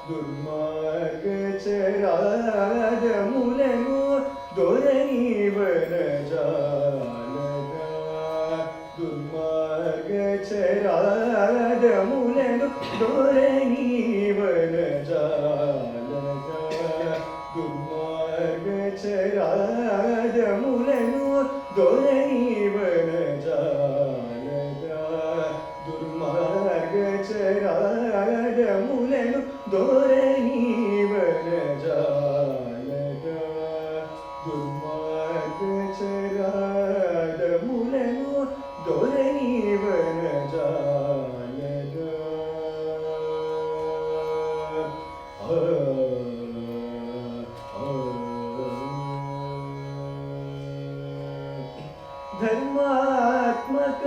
దుర్మార్గచరాదములను దొరనివనజాలగా దుర్మార్గచరాదములను దొరనివనజాలగా దుర్మార్గచరాదములను దొరనివనజాలగా దుర్మార్గచరాదములను దొరనివనజాలగా దుర్మార్గచరాదములను దొరనివనజాలగా ధర్మాత్మక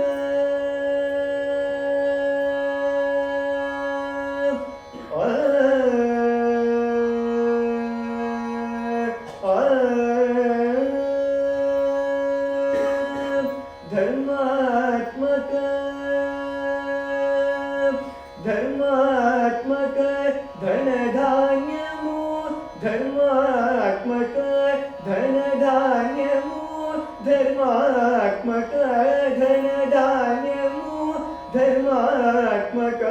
ధర్మాత్మక ధర్మాత్మక ధనధాన్యము ధర్మాత్మక ధనధాన్యము ధర్మాత్మక ధనధాన్యము ధర్మాత్మక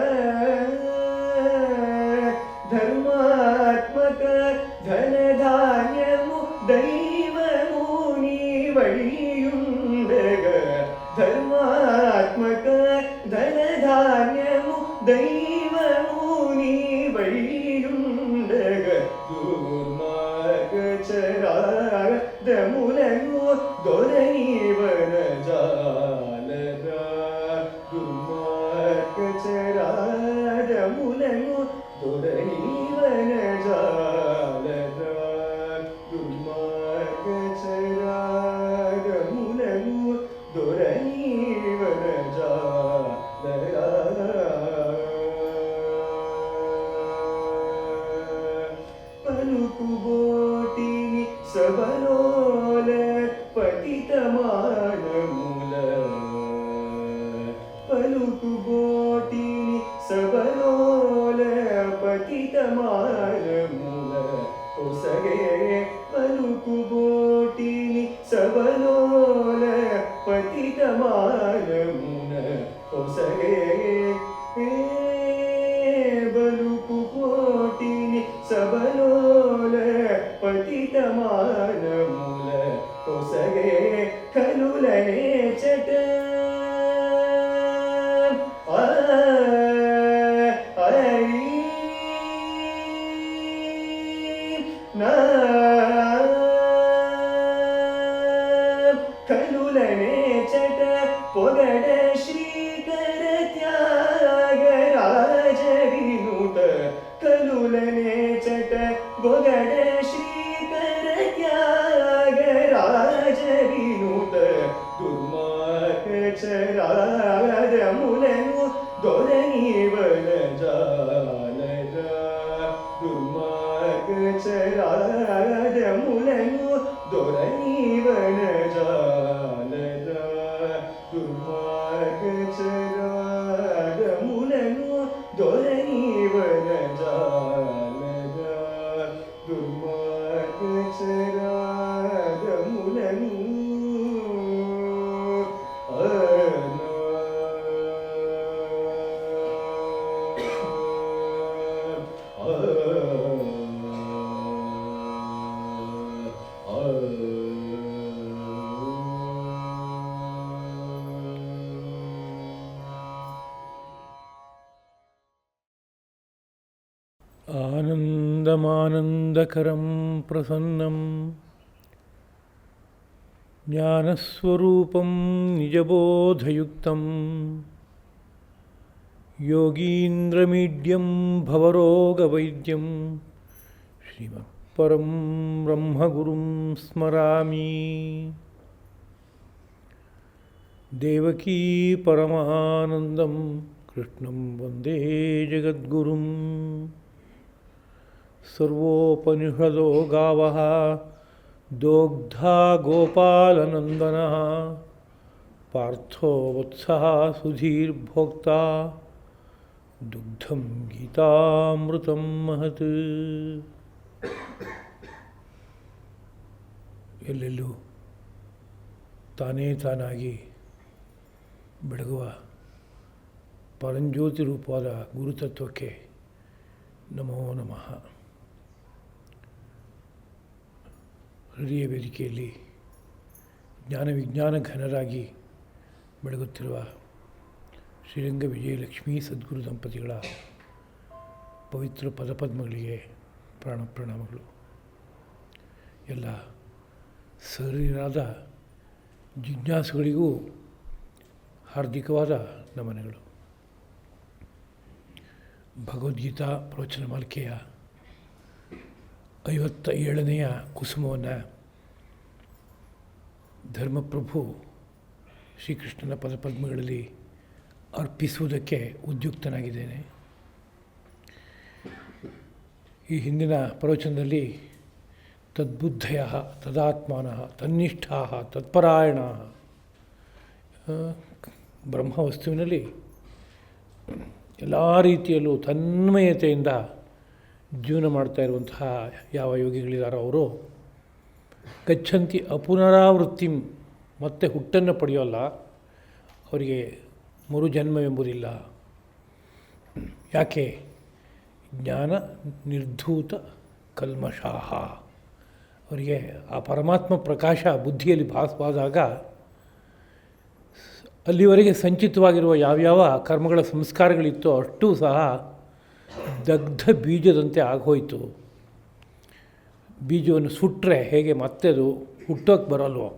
ధర్మాత్మక ధనధాన్యము దైవము నీవైయుండగా ధర్మాత్మక ధనధాన్యము దైవము నీవైయుండగా దుర్మార్గచరాదములను దొరనివనజాలగా దుర్మార్గచరాదములను దొరనివనజాలగా దుర్మార్గచరాదములను దొరనివనజాలగా పలుకుబోటిని సభలోల పతితమానముల పలుకుబోటిని సభలోల పతితమానముల ఒసగే పలుకుబోటిని సభలోల పతితమానమున ఒసగే బలుకుబోటిని సభలోల పతితమానముల ఒసగే కనులనే చట కనులనే చట పొగడ శ్రీకర త్యాగరాజ వినుత కనులనే చట పొగడ శ్రీకర త్యాగరాజ వినుత దుర్మార్గచరాదములను దొరనివనజాలగా దుర్మార్గచరాదములను దొరనివనజాలగా దుర్మార్గచరాదములను దొరనివనజాలగా దుర్మార్గచరాదములను ఆనందమానందకరం ప్రసన్నం జ్ఞానస్వరూపం నిజబోధయుక్తం యోగీంద్రమీడ్యం భవరోగవైద్యం శ్రీమత్పరం బ్రహ్మగురుం స్మరామి. దేవకీ పరమానందం కృష్ణం వందే జగద్గురుం. సర్వోపనిషదో గావః దోగ్ధా గోపాలనందనః పార్థో వత్సః సుధీర్భోక్తా ದುಗ್ಧಂ ಗೀತಾಮೃತಂ ಮಹತ್. ಎಲ್ಲೆಲ್ಲೂ ತಾನೇ ತಾನಾಗಿ ಬೆಳಗುವ ಪರಂಜ್ಯೋತಿ ರೂಪವಾದ ಗುರುತತ್ವಕ್ಕೆ ನಮೋ ನಮಃ. ಹೃದಯ ವೇದಿಕೆಯಲ್ಲಿ ಜ್ಞಾನ ವಿಜ್ಞಾನ ಘನರಾಗಿ ಬೆಳಗುತ್ತಿರುವ ಶ್ರೀರಂಗ ವಿಜಯಲಕ್ಷ್ಮೀ ಸದ್ಗುರು ದಂಪತಿಗಳ ಪವಿತ್ರ ಪದಪದ್ಮಗಳಿಗೆ ಪ್ರಣಾಮಗಳು. ಎಲ್ಲ ಸರಿಯಾದ ಜಿಜ್ಞಾಸುಗಳಿಗೂ ಹಾರ್ದಿಕವಾದ ನಮನಗಳು. ಭಗವದ್ಗೀತಾ ಪ್ರವಚನ ಮಾಲಿಕೆಯ 57ನೇ ಕುಸುಮವನ್ನು ಧರ್ಮಪ್ರಭು ಶ್ರೀಕೃಷ್ಣನ ಪದಪದ್ಮಗಳಲ್ಲಿ ಅರ್ಪಿಸುವುದಕ್ಕೆ ಉದ್ಯುಕ್ತನಾಗಿದ್ದೇನೆ. ಈ ಹಿಂದಿನ ಪ್ರವಚನದಲ್ಲಿ ತದ್ಬುದ್ಧಯ ತದಾತ್ಮಾನಃ ತನ್ನಿಷ್ಠಾ ತತ್ಪರಾಯಣ, ಬ್ರಹ್ಮವಸ್ತುವಿನಲ್ಲಿ ಎಲ್ಲ ರೀತಿಯಲ್ಲೂ ತನ್ಮಯತೆಯಿಂದ ಜೀವನ ಮಾಡ್ತಾ ಇರುವಂತಹ ಯಾವ ಯೋಗಿಗಳಿದಾರೋ ಅವರು ಗಚ್ಚಂತಿ ಅಪುನರಾವೃತ್ತಿ, ಮತ್ತೆ ಹುಟ್ಟನ್ನು ಪಡೆಯೋಲ್ಲ, ಅವರಿಗೆ ಮರುಜನ್ಮವೆಂಬುದಿಲ್ಲ. ಯಾಕೆ? ಜ್ಞಾನ ನಿರ್ಧೂತ ಕಲ್ಮಷಾಹ. ಅವರಿಗೆ ಆ ಪರಮಾತ್ಮ ಪ್ರಕಾಶ ಬುದ್ಧಿಯಲ್ಲಿ ಭಾಸವಾದಾಗ ಅಲ್ಲಿವರೆಗೆ ಸಂಚಿತವಾಗಿರುವ ಯಾವ್ಯಾವ ಕರ್ಮಗಳ ಸಂಸ್ಕಾರಗಳಿತ್ತೋ ಅಷ್ಟೂ ಸಹ ದಗ್ಧ ಬೀಜದಂತೆ ಆಗೋಯಿತು. ಬೀಜವನ್ನು ಸುಟ್ಟರೆ ಹೇಗೆ ಮತ್ತೆ ಅದು ಹುಟ್ಟೋಕ್ಕೆ ಬರೋಲ್ವೋ,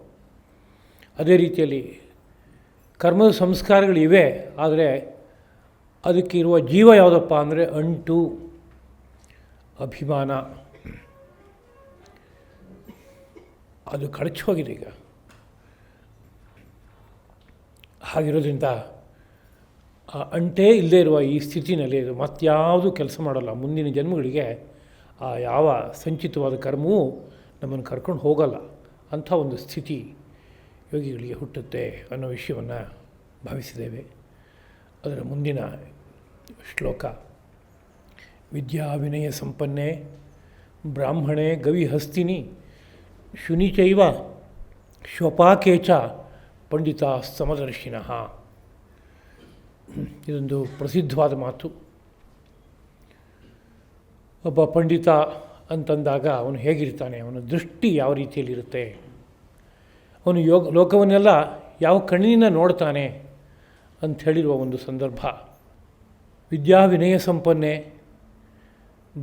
ಅದೇ ರೀತಿಯಲ್ಲಿ ಕರ್ಮದ ಸಂಸ್ಕಾರಗಳಿವೆ, ಆದರೆ ಅದಕ್ಕೆ ಇರುವ ಜೀವ ಯಾವುದಪ್ಪ ಅಂದರೆ ಅಂಟು, ಅಭಿಮಾನ, ಅದು ಕಳಚಿ ಹೋಗಿದೆ ಈಗ. ಹಾಗಿರೋದ್ರಿಂದ ಆ ಅಂಟೇ ಇಲ್ಲದೇ ಇರುವ ಈ ಸ್ಥಿತಿನಲ್ಲಿ ಅದು ಮತ್ಯಾವುದು ಕೆಲಸ ಮಾಡೋಲ್ಲ. ಮುಂದಿನ ಜನ್ಮಗಳಿಗೆ ಆ ಯಾವ ಸಂಚಿತವಾದ ಕರ್ಮವೂ ನಮ್ಮನ್ನು ಕರ್ಕೊಂಡು ಹೋಗಲ್ಲ. ಅಂಥ ಒಂದು ಸ್ಥಿತಿ ಯೋಗಿಗಳಿಗೆ ಹುಟ್ಟುತ್ತೆ ಅನ್ನೋ ವಿಷಯವನ್ನು ಭಾವಿಸಿದ್ದೇವೆ. ಅದರ ಮುಂದಿನ ಶ್ಲೋಕ: ವಿದ್ಯಾ ವಿನಯ ಸಂಪನ್ನೆ ಬ್ರಾಹ್ಮಣೆ ಗವಿಹಸ್ತಿನಿ ಶುನಿಚೈವ ಶ್ವಪಾಕೇಚ ಪಂಡಿತ ಸಮದರ್ಶಿನಃ. ಇದೊಂದು ಪ್ರಸಿದ್ಧವಾದ ಮಾತು. ಒಬ್ಬ ಪಂಡಿತ ಅಂತಂದಾಗ ಅವನು ಹೇಗಿರ್ತಾನೆ, ಅವನ ದೃಷ್ಟಿ ಯಾವ ರೀತಿಯಲ್ಲಿರುತ್ತೆ, ಅವನು ಲೋಕವನ್ನೆಲ್ಲ ಯಾವ ಕಣ್ಣಿನಿಂದ ನೋಡ್ತಾನೆ ಅಂತ ಹೇಳಿರುವ ಒಂದು ಸಂದರ್ಭ. ವಿದ್ಯಾ ವಿನಯ ಸಂಪನ್ನೆ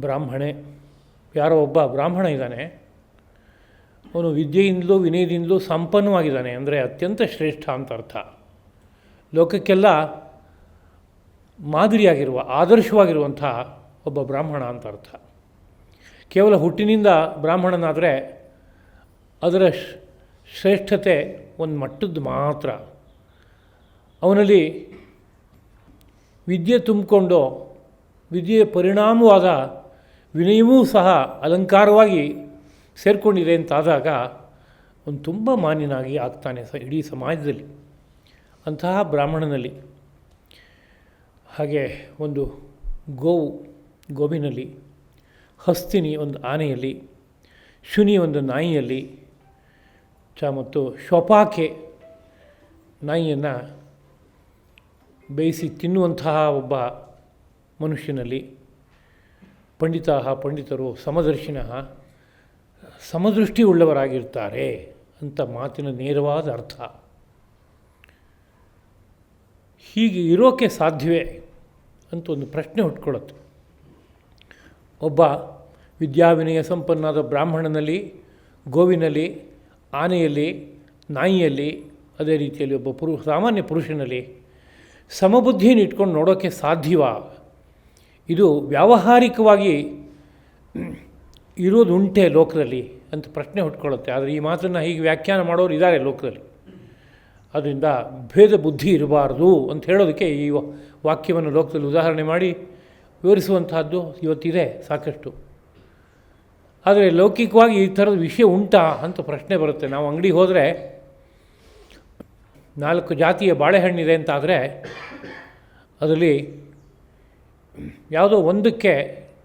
ಬ್ರಾಹ್ಮಣೆ, ಯಾರೋ ಒಬ್ಬ ಬ್ರಾಹ್ಮಣ ಇದ್ದಾನೆ, ಅವನು ವಿದ್ಯೆಯಿಂದಲೂ ವಿನಯದಿಂದಲೂ ಸಂಪನ್ನವಾಗಿದ್ದಾನೆ, ಅಂದರೆ ಅತ್ಯಂತ ಶ್ರೇಷ್ಠ ಅಂತ ಅರ್ಥ. ಲೋಕಕ್ಕೆಲ್ಲ ಮಾದರಿಯಾಗಿರುವ ಆದರ್ಶವಾಗಿರುವಂಥ ಒಬ್ಬ ಬ್ರಾಹ್ಮಣ ಅಂತ ಅರ್ಥ. ಕೇವಲ ಹುಟ್ಟಿನಿಂದ ಬ್ರಾಹ್ಮಣನಾದರೆ ಅದರ ಶ್ರೇಷ್ಠತೆ ಒಂದು ಮಟ್ಟದ್ದು ಮಾತ್ರ. ಅವನಲ್ಲಿ ವಿದ್ಯೆ ತುಂಬಿಕೊಂಡು ವಿದ್ಯೆಯ ಪರಿಣಾಮವಾದ ವಿನಯವೂ ಸಹ ಅಲಂಕಾರವಾಗಿ ಸೇರಿಕೊಂಡಿದೆ ಅಂತಾದಾಗ ಅವನು ತುಂಬ ಮಾನ್ಯನಾಗಿ ಆಗ್ತಾನೆ ಇಡೀ ಸಮಾಜದಲ್ಲಿ, ಅಂತಹ ಬ್ರಾಹ್ಮಣನಲ್ಲಿ. ಹಾಗೆ ಒಂದು ಗೋವಿನಲ್ಲಿ, ಹಸ್ತಿನಿ ಒಂದು ಆನೆಯಲ್ಲಿ, ಶುನಿ ಒಂದು ನಾಯಿಯಲ್ಲಿ, ಮತ್ತು ಶ್ವಪಾಕೆ ನಾಯಿಯನ್ನು ಬೇಯಿಸಿ ತಿನ್ನುವಂತಹ ಒಬ್ಬ ಮನುಷ್ಯನಲ್ಲಿ, ಪಂಡಿತರು ಸಮದರ್ಶಿನಃ ಸಮದೃಷ್ಟಿ ಉಳ್ಳವರಾಗಿರ್ತಾರೆ ಅಂತ ಮಾತಿನ ನೇರವಾದ ಅರ್ಥ. ಹೀಗೆ ಇರೋಕ್ಕೆ ಸಾಧ್ಯವೇ ಅಂತ ಒಂದು ಪ್ರಶ್ನೆ ಹುಟ್ಕೊಳ್ಳುತ್ತೆ. ಒಬ್ಬ ವಿದ್ಯಾವಿನಯ ಸಂಪನ್ನಾದ ಬ್ರಾಹ್ಮಣನಲ್ಲಿ, ಗೋವಿನಲ್ಲಿ, ಆನೆಯಲ್ಲಿ, ನಾಯಿಯಲ್ಲಿ, ಅದೇ ರೀತಿಯಲ್ಲಿ ಒಬ್ಬ ಸಾಮಾನ್ಯ ಪುರುಷನಲ್ಲಿ ಸಮಬುದ್ಧಿಯನ್ನು ಇಟ್ಕೊಂಡು ನೋಡೋಕ್ಕೆ ಸಾಧ್ಯವಾ? ಇದು ವ್ಯಾವಹಾರಿಕವಾಗಿ ಇರೋದುಂಟೆ ಲೋಕದಲ್ಲಿ ಅಂತ ಪ್ರಶ್ನೆ ಹುಟ್ಕೊಳ್ಳುತ್ತೆ. ಆದರೆ ಈ ಮಾತನ್ನು ಹೀಗೆ ವ್ಯಾಖ್ಯಾನ ಮಾಡೋರು ಇದ್ದಾರೆ ಲೋಕದಲ್ಲಿ. ಅದರಿಂದ ಭೇದ ಬುದ್ಧಿ ಇರಬಾರ್ದು ಅಂತ ಹೇಳೋದಕ್ಕೆ ಈ ವಾಕ್ಯವನ್ನು ಲೋಕದಲ್ಲಿ ಉದಾಹರಣೆ ಮಾಡಿ ವಿವರಿಸುವಂತಹದ್ದು ಇವತ್ತಿದೆ ಸಾಕಷ್ಟು. ಆದರೆ ಲೌಕಿಕವಾಗಿ ಈ ಥರದ ವಿಷಯ ಉಂಟಾ ಅಂತ ಪ್ರಶ್ನೆ ಬರುತ್ತೆ. ನಾವು ಅಂಗಡಿಗೆ ಹೋದರೆ 4 ಜಾತಿಯ ಬಾಳೆಹಣ್ಣಿದೆ ಅಂತಾದರೆ ಅದರಲ್ಲಿ ಯಾವುದೋ ಒಂದಕ್ಕೆ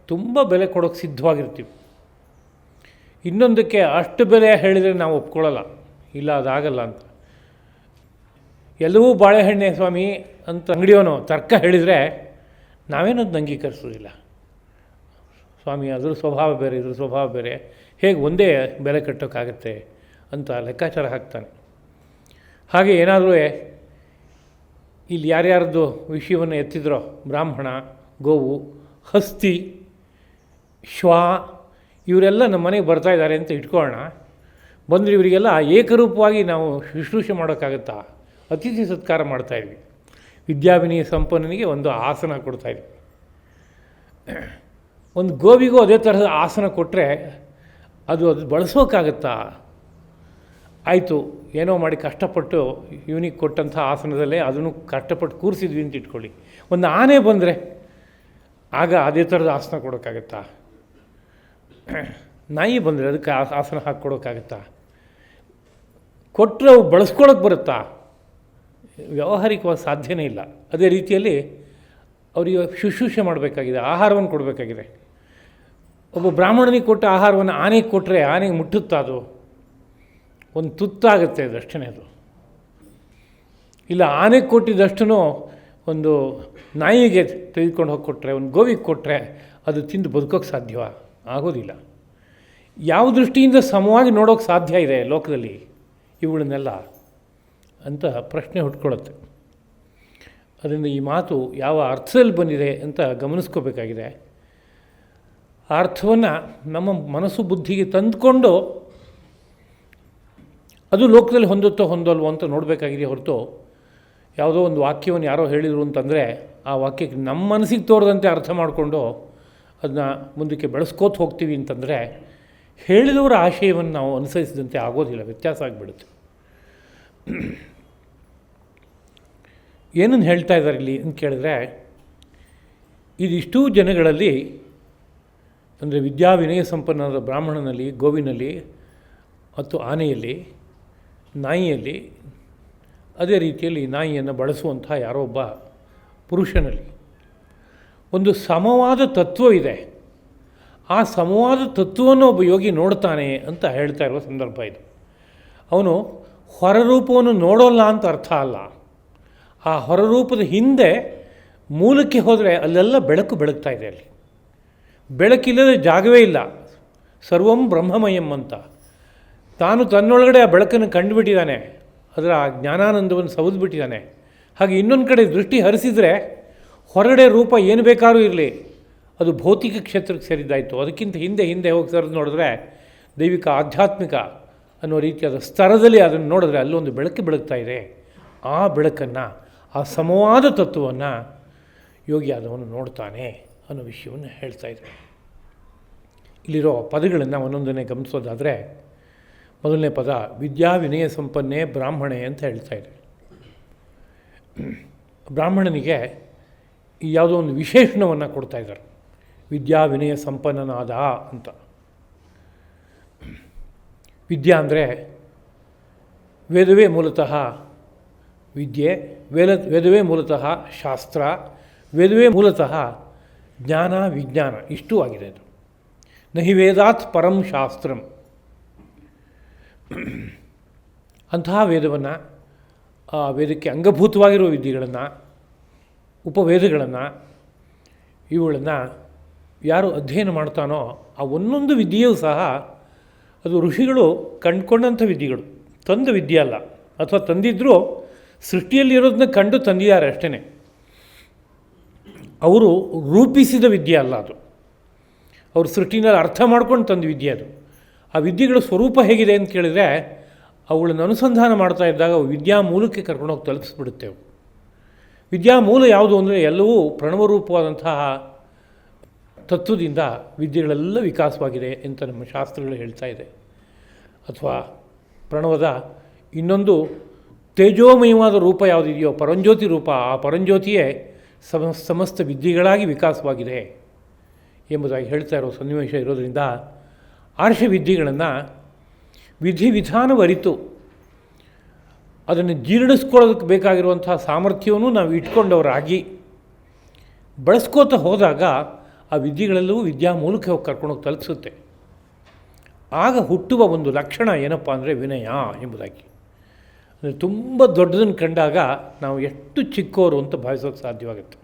ತುಂಬ ಬೆಲೆ ಕೊಡೋಕ್ಕೆ ಸಿದ್ಧವಾಗಿರ್ತೀವಿ, ಇನ್ನೊಂದಕ್ಕೆ ಅಷ್ಟು ಬೆಲೆ ಹೇಳಿದರೆ ನಾವು ಒಪ್ಕೊಳ್ಳಲ್ಲ, ಇಲ್ಲ ಅದಾಗಲ್ಲ ಅಂತ. ಎಲ್ಲವೂ ಬಾಳೆಹಣ್ಣೆ ಸ್ವಾಮಿ ಅಂತ ಅಂಗಡಿಯವನು ತರ್ಕ ಹೇಳಿದರೆ ನಾವೇನದು ಅಂಗೀಕರಿಸೋದಿಲ್ಲ. ಸ್ವಾಮಿ ಅದ್ರ ಸ್ವಭಾವ ಬೇರೆ, ಇದ್ರ ಸ್ವಭಾವ ಬೇರೆ, ಹೇಗೆ ಒಂದೇ ಬೆಲೆ ಕಟ್ಟೋಕ್ಕಾಗತ್ತೆ ಅಂತ ಲೆಕ್ಕಾಚಾರ ಹಾಕ್ತಾನೆ. ಹಾಗೆ ಏನಾದರೂ ಇಲ್ಲಿ ಯಾರ್ಯಾರ್ದು ವಿಷಯವನ್ನು ಎತ್ತಿದ್ರೋ, ಬ್ರಾಹ್ಮಣ, ಗೋವು, ಹಸ್ತಿ, ಶ್ವ, ಇವರೆಲ್ಲ ನಮ್ಮ ಮನೆಗೆ ಬರ್ತಾಯಿದ್ದಾರೆ ಅಂತ ಇಟ್ಕೊಳ್ಳೋಣ. ಬಂದರೆ ಇವರಿಗೆಲ್ಲ ಏಕರೂಪವಾಗಿ ನಾವು ಶುಶ್ರೂಷೆ ಮಾಡೋಕ್ಕಾಗತ್ತಾ? ಅತಿಥಿ ಸತ್ಕಾರ ಮಾಡ್ತಾಯಿದ್ವಿ. ವಿದ್ಯಾವಿನಯ ಸಂಪನ್ನನಿಗೆ ಒಂದು ಆಸನ ಕೊಡ್ತಾಯಿದ್ವಿ. ಒಂದು ಗೋವಿಗೂ ಅದೇ ತರಹದ ಆಸನ ಕೊಟ್ಟರೆ ಅದು ಬಳಸೋಕ್ಕಾಗತ್ತಾ? ಆಯಿತು, ಏನೋ ಮಾಡಿ ಕಷ್ಟಪಟ್ಟು ಇವನಿಗೆ ಕೊಟ್ಟಂಥ ಆಸನದಲ್ಲೇ ಅದನ್ನು ಕಷ್ಟಪಟ್ಟು ಕೂರಿಸಿದ್ವಿ ಅಂತ ಇಟ್ಕೊಳ್ಳಿ. ಒಂದು ಆನೆ ಬಂದರೆ ಆಗ ಅದೇ ಥರದ ಆಸನ ಕೊಡೋಕ್ಕಾಗತ್ತಾ? ನಾಯಿ ಬಂದರೆ ಅದಕ್ಕೆ ಆಸನ ಹಾಕ್ಕೊಡೋಕ್ಕಾಗತ್ತಾ? ಕೊಟ್ಟರೆ ಅವು ಬಳಸ್ಕೊಳಕ್ಕೆ ಬರುತ್ತಾ? ವ್ಯಾವಹಾರಿಕವಾಗಿ ಸಾಧ್ಯನೇ ಇಲ್ಲ. ಅದೇ ರೀತಿಯಲ್ಲಿ ಅವರಿಗೆ ಶುಶ್ರೂಷೆ ಮಾಡಬೇಕಾಗಿದೆ, ಆಹಾರವನ್ನು ಕೊಡಬೇಕಾಗಿದೆ. ಒಬ್ಬ ಬ್ರಾಹ್ಮಣನಿಗೆ ಕೊಟ್ಟ ಆಹಾರವನ್ನು ಆನೆಗೆ ಕೊಟ್ಟರೆ ಆನೆಗೆ ಮುಟ್ಟುತ್ತಾ? ಅದು ಒಂದು ತುತ್ತಾಗುತ್ತೆ, ಅದಷ್ಟೇ. ಅದು ಇಲ್ಲ, ಆನೆಗೆ ಕೊಟ್ಟಿದ್ದಷ್ಟು ಒಂದು ನಾಯಿಗೆ ತೆಗೆದುಕೊಂಡು ಹೋಗಿ ಕೊಟ್ಟರೆ, ಒಂದು ಗೋವಿಗೆ ಕೊಟ್ಟರೆ ಅದು ತಿಂದು ಬದುಕೋಕ್ಕೆ ಸಾಧ್ಯವ? ಆಗೋದಿಲ್ಲ. ಯಾವ ದೃಷ್ಟಿಯಿಂದ ಸಮವಾಗಿ ನೋಡೋಕ್ಕೆ ಸಾಧ್ಯ ಇದೆ ಲೋಕದಲ್ಲಿ ಇವುಗಳನ್ನೆಲ್ಲ ಅಂತ ಪ್ರಶ್ನೆ ಹುಟ್ಕೊಳ್ಳುತ್ತೆ. ಅದರಿಂದ ಈ ಮಾತು ಯಾವ ಅರ್ಥದಲ್ಲಿ ಬಂದಿದೆ ಅಂತ ಗಮನಿಸ್ಕೋಬೇಕಾಗಿದೆ. ಆ ಅರ್ಥವನ್ನು ನಮ್ಮ ಮನಸ್ಸು ಬುದ್ಧಿಗೆ ತಂದುಕೊಂಡು ಅದು ಲೋಕದಲ್ಲಿ ಹೊಂದುತ್ತೋ ಹೊಂದಲ್ವೋ ಅಂತ ನೋಡಬೇಕಾಗಿದೆ ಹೊರತು, ಯಾವುದೋ ಒಂದು ವಾಕ್ಯವನ್ನು ಯಾರೋ ಹೇಳಿದರು ಅಂತಂದರೆ ಆ ವಾಕ್ಯಕ್ಕೆ ನಮ್ಮ ಮನಸ್ಸಿಗೆ ತೋರದಂತೆ ಅರ್ಥ ಮಾಡಿಕೊಂಡು ಅದನ್ನ ಮುಂದಕ್ಕೆ ಬೆಳೆಸ್ಕೋತ ಹೋಗ್ತೀವಿ ಅಂತಂದರೆ ಹೇಳಿದವರ ಆಶಯವನ್ನು ನಾವು ಅನುಸರಿಸಿದಂತೆ ಆಗೋದಿಲ್ಲ, ವ್ಯತ್ಯಾಸ ಆಗಿಬಿಡುತ್ತೆ. ಏನನ್ನು ಹೇಳ್ತಾ ಇದ್ದಾರೆ ಇಲ್ಲಿ ಅಂತ ಕೇಳಿದ್ರೆ, ಇದಿಷ್ಟೂ ಜನಗಳಲ್ಲಿ, ಅಂದರೆ ವಿದ್ಯಾವಿನಯ ಸಂಪನ್ನದ ಬ್ರಾಹ್ಮಣನಲ್ಲಿ, ಗೋವಿನಲ್ಲಿ ಮತ್ತು ಆನೆಯಲ್ಲಿ, ನಾಯಿಯಲ್ಲಿ, ಅದೇ ರೀತಿಯಲ್ಲಿ ನಾಯಿಯನ್ನು ಬಳಸುವಂಥ ಯಾರೋ ಒಬ್ಬ ಪುರುಷನಲ್ಲಿ ಒಂದು ಸಮವಾದ ತತ್ವವಿದೆ. ಆ ಸಮವಾದ ತತ್ವವನ್ನು ಒಬ್ಬ ಯೋಗಿ ನೋಡ್ತಾನೆ ಅಂತ ಹೇಳ್ತಾ ಇರುವ ಸಂದರ್ಭ ಇದು. ಅವನು ಹೊರರೂಪವನ್ನು ನೋಡೋಲ್ಲ ಅಂತ ಅರ್ಥ ಅಲ್ಲ. ಆ ಹೊರರೂಪದ ಹಿಂದೆ ಮೂಲಕ್ಕೆ ಹೋದರೆ ಅಲ್ಲೆಲ್ಲ ಬೆಳಕು ಬೆಳಗ್ತಾ ಇದೆ. ಅಲ್ಲಿ ಬೆಳಕಿಲ್ಲದೆ ಜಾಗವೇ ಇಲ್ಲ. ಸರ್ವಂ ಬ್ರಹ್ಮಮಯಂ ಅಂತ ತಾನು ತನ್ನೊಳಗಡೆ ಆ ಬೆಳಕನ್ನು ಕಂಡುಬಿಟ್ಟಿದ್ದಾನೆ, ಅದರ ಆ ಜ್ಞಾನಾನಂದವನ್ನು ಸವಿದ್ಬಿಟ್ಟಿದ್ದಾನೆ. ಹಾಗೆ ಇನ್ನೊಂದು ಕಡೆ ದೃಷ್ಟಿ ಹರಿಸಿದರೆ ಹೊರಗಡೆ ರೂಪ ಏನು ಬೇಕಾದ್ರೂ ಇರಲಿ, ಅದು ಭೌತಿಕ ಕ್ಷೇತ್ರಕ್ಕೆ ಸೇರಿದ್ದಾಯಿತು. ಅದಕ್ಕಿಂತ ಹಿಂದೆ ಹೋಗಿ ಸರಿದು ನೋಡಿದ್ರೆ ದೈವಿಕ ಆಧ್ಯಾತ್ಮಿಕ ಅನ್ನೋ ರೀತಿಯಾದ ಸ್ತರದಲ್ಲಿ ಅದನ್ನು ನೋಡಿದ್ರೆ ಅಲ್ಲೊಂದು ಬೆಳಕು ಬೆಳಗ್ತಾ ಇದೆ. ಆ ಬೆಳಕನ್ನು, ಆ ಸಮವಾದ ತತ್ವವನ್ನು ಯೋಗಿ ಆದವನು ನೋಡ್ತಾನೆ ಅನ್ನೋ ವಿಷಯವನ್ನು ಹೇಳ್ತಾ ಇದ್ದಾರೆ. ಇಲ್ಲಿರೋ ಪದಗಳನ್ನು ಒಂದೊಂದನ್ನೇ ಗಮನಿಸೋದಾದರೆ, ಮೊದಲನೇ ಪದ ವಿದ್ಯಾವಿನಯ ಸಂಪನ್ನೆ ಬ್ರಾಹ್ಮಣೆ ಅಂತ ಹೇಳ್ತಾ ಇದೆ. ಬ್ರಾಹ್ಮಣನಿಗೆ ಯಾವುದೋ ಒಂದು ವಿಶೇಷಣವನ್ನು ಕೊಡ್ತಾ ಇದ್ದಾರೆ, ವಿದ್ಯಾವಿನಯ ಸಂಪನ್ನನಾದ ಅಂತ. ವಿದ್ಯಾ ಅಂದರೆ ವೇದವೇ ಮೂಲತಃ ವಿದ್ಯೆ, ವೇದವೇ ಮೂಲತಃ ಶಾಸ್ತ್ರ, ವೇದವೇ ಮೂಲತಃ ಜ್ಞಾನ ವಿಜ್ಞಾನ, ಇಷ್ಟೂ ಆಗಿದೆ ಅದು. ನಹಿ ವೇದಾತ್ ಪರಂ ಶಾಸ್ತ್ರಂ. ಅಂತಹ ವೇದವನ್ನು, ಆ ವೇದಕ್ಕೆ ಅಂಗಭೂತವಾಗಿರುವ ವಿದ್ಯೆಗಳನ್ನು, ಉಪವೇದಗಳನ್ನು, ಇವುಗಳನ್ನು ಯಾರು ಅಧ್ಯಯನ ಮಾಡ್ತಾನೋ ಆ ಒಂದೊಂದು ವಿದ್ಯೆಯೂ ಸಹ ಅದು ಋಷಿಗಳು ಕಂಡುಕೊಂಡಂಥ ವಿದ್ಯೆಗಳು, ತಂದ ವಿದ್ಯೆ ಅಲ್ಲ. ಅಥವಾ ತಂದಿದ್ದರೂ ಸೃಷ್ಟಿಯಲ್ಲಿರೋದನ್ನ ಕಂಡು ತಂದಿದ್ದಾರೆ ಅಷ್ಟೇ. ಅವರು ರೂಪಿಸಿದ ವಿದ್ಯೆ ಅಲ್ಲ ಅದು. ಅವರು ಸೃಷ್ಟಿನಲ್ಲಿ ಅರ್ಥ ಮಾಡ್ಕೊಂಡು ತಂದ ವಿದ್ಯೆ ಅದು. ಆ ವಿದ್ಯೆಗಳ ಸ್ವರೂಪ ಹೇಗಿದೆ ಅಂತ ಕೇಳಿದರೆ, ಅವುಗಳನ್ನು ಅನುಸಂಧಾನ ಮಾಡ್ತಾ ಇದ್ದಾಗ ಅವು ವಿದ್ಯಾಮೂಲಕ್ಕೆ ಕರ್ಕೊಂಡೋಗಿ ತಲುಪಿಸ್ಬಿಡುತ್ತೇವೆ. ವಿದ್ಯಾಮೂಲ ಯಾವುದು ಅಂದರೆ ಎಲ್ಲವೂ ಪ್ರಣವರೂಪವಾದಂತಹ ತತ್ವದಿಂದ ವಿದ್ಯೆಗಳೆಲ್ಲ ವಿಕಾಸವಾಗಿದೆ ಅಂತ ನಮ್ಮ ಶಾಸ್ತ್ರಗಳು ಹೇಳ್ತಾ ಇದೆ. ಅಥವಾ ಪ್ರಣವದ ಇನ್ನೊಂದು ತೇಜೋಮಯವಾದ ರೂಪ ಯಾವುದಿದೆಯೋ, ಪರಂಜ್ಯೋತಿ ರೂಪ, ಆ ಪರಂಜ್ಯೋತಿಯೇ ಸಮಸ್ತ ವಿದ್ಯೆಗಳಾಗಿ ವಿಕಾಸವಾಗಿದೆ ಎಂಬುದಾಗಿ ಹೇಳ್ತಾ ಇರೋ ಸನ್ನಿವೇಶ ಇರೋದರಿಂದ ಆರ್ಷ ವಿದ್ಯೆಗಳನ್ನು ವಿಧಿವಿಧಾನವರಿತು ಅದನ್ನು ಜೀರ್ಣಿಸ್ಕೊಳ್ಳೋದಕ್ಕೆ ಬೇಕಾಗಿರುವಂಥ ಸಾಮರ್ಥ್ಯವನ್ನು ನಾವು ಇಟ್ಕೊಂಡವರಾಗಿ ಬಳಸ್ಕೋತ ಹೋದಾಗ ಆ ವಿದ್ಯೆಗಳೆಲ್ಲವೂ ವಿದ್ಯಾ ಮೂಲಕ ಹೋಗಿ ಕರ್ಕೊಂಡೋಗಿ ತಲುಪಿಸುತ್ತೆ. ಆಗ ಹುಟ್ಟುವ ಒಂದು ಲಕ್ಷಣ ಏನಪ್ಪ ಅಂದರೆ ವಿನಯ ಎಂಬುದಾಗಿ. ಅಂದರೆ ತುಂಬ ದೊಡ್ಡದನ್ನು ಕಂಡಾಗ ನಾವು ಎಷ್ಟು ಚಿಕ್ಕವರು ಅಂತ ಭಾವಿಸೋಕ್ಕೆ ಸಾಧ್ಯವಾಗುತ್ತೆ.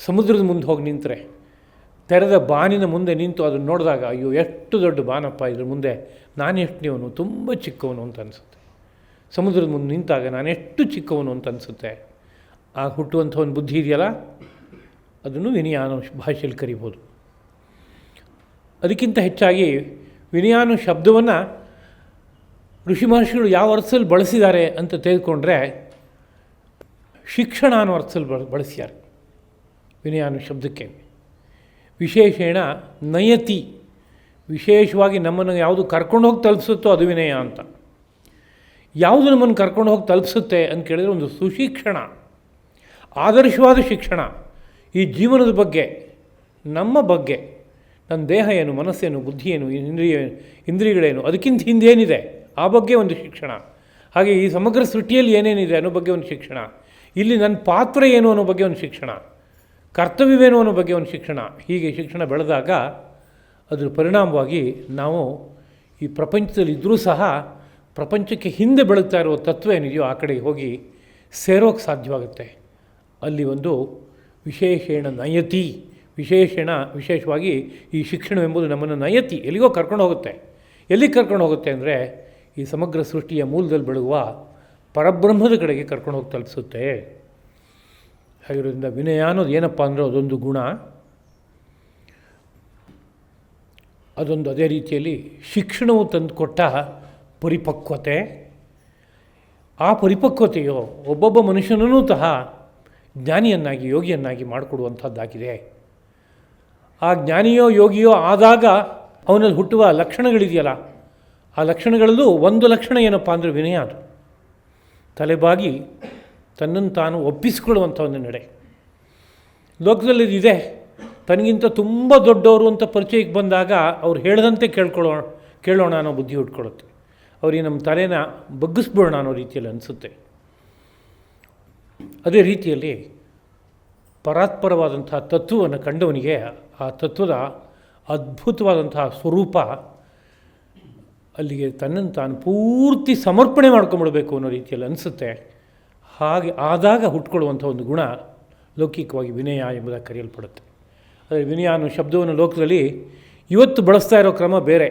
ಸಮುದ್ರದ ಮುಂದೆ ಹೋಗಿ ನಿಂತರೆ, ತೆರೆದ ಬಾನಿನ ಮುಂದೆ ನಿಂತು ಅದನ್ನು ನೋಡಿದಾಗ ಅಯ್ಯೋ ಎಷ್ಟು ದೊಡ್ಡ ಬಾನಪ್ಪ, ಇದ್ರ ಮುಂದೆ ನಾನೆಷ್ಟುವನು, ತುಂಬ ಚಿಕ್ಕವನು ಅಂತ ಅನಿಸುತ್ತೆ. ಸಮುದ್ರದ ಮುಂದೆ ನಿಂತಾಗ ನಾನೆಷ್ಟು ಚಿಕ್ಕವನು ಅಂತ ಅನಿಸುತ್ತೆ. ಆಗ ಹುಟ್ಟುವಂಥ ಒಂದು ಬುದ್ಧಿ ಇದೆಯಲ್ಲ, ಅದನ್ನು ವಿನಯ ಅನ್ನೋ ಭಾಷೆಯಲ್ಲಿ ಕರಿಬೋದು. ಅದಕ್ಕಿಂತ ಹೆಚ್ಚಾಗಿ ವಿನಯ ಅನ್ನೋ ಶಬ್ದವನ್ನು ಋಷಿ ಮಹರ್ಷಿಗಳು ಯಾವ ಅರ್ಥದಲ್ಲಿ ಬಳಸಿದ್ದಾರೆ ಅಂತ ತೆಗೆದುಕೊಂಡ್ರೆ ಶಿಕ್ಷಣ ಅನ್ನೋ ಅರ್ಥದಲ್ಲಿ ಬಳಸಿದ್ದಾರೆ ವಿನಯ ಅನ್ನೋ ಶಬ್ದಕ್ಕೆ. ವಿಶೇಷೇಣ ನಯತಿ, ವಿಶೇಷವಾಗಿ ನಮ್ಮನ್ನು ಯಾವುದು ಕರ್ಕೊಂಡು ಹೋಗಿ ತಲುಪಿಸುತ್ತೋ ಅದು ವಿನಯ ಅಂತ. ಯಾವುದು ನಮ್ಮನ್ನು ಕರ್ಕೊಂಡು ಹೋಗಿ ತಲುಪಿಸುತ್ತೆ ಅಂತ ಕೇಳಿದರೆ ಒಂದು ಸುಶಿಕ್ಷಣ, ಆದರ್ಶವಾದ ಶಿಕ್ಷಣ. ಈ ಜೀವನದ ಬಗ್ಗೆ, ನಮ್ಮ ಬಗ್ಗೆ, ನನ್ನ ದೇಹ ಏನು, ಮನಸ್ಸೇನು, ಬುದ್ಧಿ ಏನು, ಇಂದ್ರಿಯಗಳೇನು, ಅದಕ್ಕಿಂತ ಹಿಂದೇನಿದೆ ಆ ಬಗ್ಗೆ ಒಂದು ಶಿಕ್ಷಣ. ಹಾಗೆ ಈ ಸಮಗ್ರ ಸೃಷ್ಟಿಯಲ್ಲಿ ಏನೇನಿದೆ ಅನ್ನೋ ಬಗ್ಗೆ ಒಂದು ಶಿಕ್ಷಣ. ಇಲ್ಲಿ ನನ್ನ ಪಾತ್ರ ಏನು ಅನ್ನೋ ಬಗ್ಗೆ ಒಂದು ಶಿಕ್ಷಣ, ಕರ್ತವ್ಯವೇನು ಅನ್ನೋ ಬಗ್ಗೆ ಒಂದು ಶಿಕ್ಷಣ. ಹೀಗೆ ಶಿಕ್ಷಣ ಬೆಳೆದಾಗ ಅದರ ಪರಿಣಾಮವಾಗಿ ನಾವು ಈ ಪ್ರಪಂಚದಲ್ಲಿ ಇದ್ದರೂ ಸಹ ಪ್ರಪಂಚಕ್ಕೆ ಹಿಂದೆ ಬೆಳಗ್ತಾ ಇರುವ ತತ್ವ ಏನಿದೆಯೋ ಆ ಕಡೆಗೆ ಹೋಗಿ ಸೇರೋಕ್ಕೆ ಸಾಧ್ಯವಾಗುತ್ತೆ. ಅಲ್ಲಿ ಒಂದು ವಿಶೇಷೇಣ ನಯತಿ, ವಿಶೇಷವಾಗಿ ಈ ಶಿಕ್ಷಣವೆಂಬುದು ನಮ್ಮನ್ನು ನಯತಿ, ಎಲ್ಲಿಗೋ ಕರ್ಕೊಂಡು ಹೋಗುತ್ತೆ. ಎಲ್ಲಿಗೆ ಕರ್ಕೊಂಡು ಹೋಗುತ್ತೆ ಅಂದರೆ ಈ ಸಮಗ್ರ ಸೃಷ್ಟಿಯ ಮೂಲದಲ್ಲಿ ಬೆಳಗುವ ಪರಬ್ರಹ್ಮದ ಕಡೆಗೆ ಕರ್ಕೊಂಡು ಹೋಗಿ ತಲುಪಿಸುತ್ತೆ. ಹಾಗಿರೋದ್ರಿಂದ ವಿನಯ ಅನ್ನೋದು ಏನಪ್ಪ ಅಂದರೆ ಅದೊಂದು ಗುಣ, ಅದೊಂದು ಅದೇ ರೀತಿಯಲ್ಲಿ ಶಿಕ್ಷಣವು ತಂದುಕೊಟ್ಟ ಪರಿಪಕ್ವತೆ. ಆ ಪರಿಪಕ್ವತೆಯು ಒಬ್ಬೊಬ್ಬ ಮನುಷ್ಯನೂ ಸಹ ಜ್ಞಾನಿಯನ್ನಾಗಿ, ಯೋಗಿಯನ್ನಾಗಿ ಮಾಡಿಕೊಡುವಂಥದ್ದಾಗಿದೆ. ಆ ಜ್ಞಾನಿಯೋ ಯೋಗಿಯೋ ಆದಾಗ ಅವನಲ್ಲಿ ಹುಟ್ಟುವ ಲಕ್ಷಣಗಳಿದೆಯಲ್ಲ, ಆ ಲಕ್ಷಣಗಳಲ್ಲೂ ಒಂದು ಲಕ್ಷಣ ಏನಪ್ಪ ಅಂದರೆ ವಿನಯ. ಅದು ತಲೆಬಾಗಿ ತನ್ನನ್ನು ತಾನು ಒಪ್ಪಿಸಿಕೊಳ್ಳುವಂಥ ಒಂದು ನಡೆ. ಲೋಕದಲ್ಲಿ ಇದೆ, ತನಗಿಂತ ತುಂಬ ದೊಡ್ಡವರು ಅಂತ ಪರಿಚಯಕ್ಕೆ ಬಂದಾಗ ಅವ್ರು ಹೇಳ್ದಂತೆ ಕೇಳೋಣ ಅನ್ನೋ ಬುದ್ಧಿ ಹುಟ್ಕೊಳ್ಳುತ್ತೆ. ಅವ್ರಿಗೆ ನಮ್ಮ ತಲೆನ ಬಗ್ಗಿಸ್ಬಿಡೋಣ ಅನ್ನೋ ರೀತಿಯಲ್ಲಿ ಅನಿಸುತ್ತೆ. ಅದೇ ರೀತಿಯಲ್ಲಿ ಪರಾತ್ಪರವಾದಂಥ ತತ್ವವನ್ನು ಕಂಡವನಿಗೆ ಆ ತತ್ವದ ಅದ್ಭುತವಾದಂತಹ ಸ್ವರೂಪ, ಅಲ್ಲಿಗೆ ತನ್ನನ್ನು ತಾನು ಪೂರ್ತಿ ಸಮರ್ಪಣೆ ಮಾಡ್ಕೊಂಬಿಡಬೇಕು ಅನ್ನೋ ರೀತಿಯಲ್ಲಿ ಅನಿಸುತ್ತೆ. ಹಾಗೆ ಆದಾಗ ಹುಟ್ಕೊಳ್ಳುವಂಥ ಒಂದು ಗುಣ ಲೌಕಿಕವಾಗಿ ವಿನಯ ಎಂಬುದಾಗಿ ಕರೆಯಲ್ಪಡುತ್ತೆ. ಆದರೆ ವಿನಯ ಅನ್ನೋ ಶಬ್ದವನ್ನು ಲೋಕದಲ್ಲಿ ಇವತ್ತು ಬಳಸ್ತಾ ಇರೋ ಕ್ರಮ ಬೇರೆ.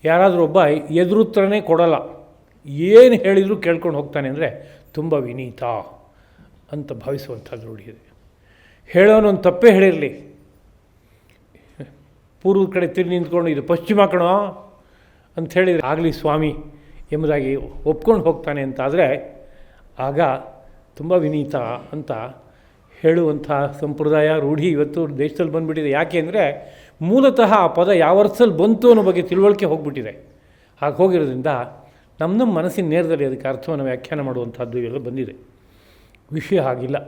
ಯಾರಾದರೂ ಒಬ್ಬ ಎದುರುತ್ತರನೇ ಕೊಡಲ್ಲ, ಏನು ಹೇಳಿದರೂ ಕೇಳ್ಕೊಂಡು ಹೋಗ್ತಾನೆ ಅಂದರೆ ತುಂಬ ವಿನೀತ ಅಂತ ಭಾವಿಸುವಂಥದ್ದು ರೂಢಿಯಿದೆ. ಹೇಳೋನೊಂದು ತಪ್ಪೇ ಹೇಳಿರಲಿ, ಪೂರ್ವದ ಕಡೆ ತಿರುಗಿ ನಿಂತ್ಕೊಂಡು ಇದು ಪಶ್ಚಿಮ ಕಣೋ ಅಂತ ಹೇಳಿದರೆ ಆಗಲಿ ಸ್ವಾಮಿ ಎಂಬುದಾಗಿ ಒಪ್ಕೊಂಡು ಹೋಗ್ತಾನೆ ಅಂತಾದರೆ ಆಗ ತುಂಬ ವಿನೀತ ಅಂತ ಹೇಳುವಂಥ ಸಂಪ್ರದಾಯ ರೂಢಿ ಇವತ್ತು ದೇಶದಲ್ಲಿ ಬಂದುಬಿಟ್ಟಿದೆ. ಯಾಕೆ ಅಂದರೆ ಮೂಲತಃ ಆ ಪದ ಯಾವ ಅರ್ಥದಲ್ಲಿ ಬಂತು ಅನ್ನೋ ಬಗ್ಗೆ ತಿಳುವಳಿಕೆ ಹೋಗಿಬಿಟ್ಟಿದೆ. ಹಾಗೆ ಹೋಗಿರೋದ್ರಿಂದ ನಮ್ಮ ಮನಸ್ಸಿನ ನೇರದಲ್ಲಿ ಅದಕ್ಕೆ ಅರ್ಥವನ್ನು ವ್ಯಾಖ್ಯಾನ ಮಾಡುವಂಥದ್ದು ಇವೆಲ್ಲ ಬಂದಿದೆ. ವಿಷಯ ಹಾಗಿಲ್ಲ.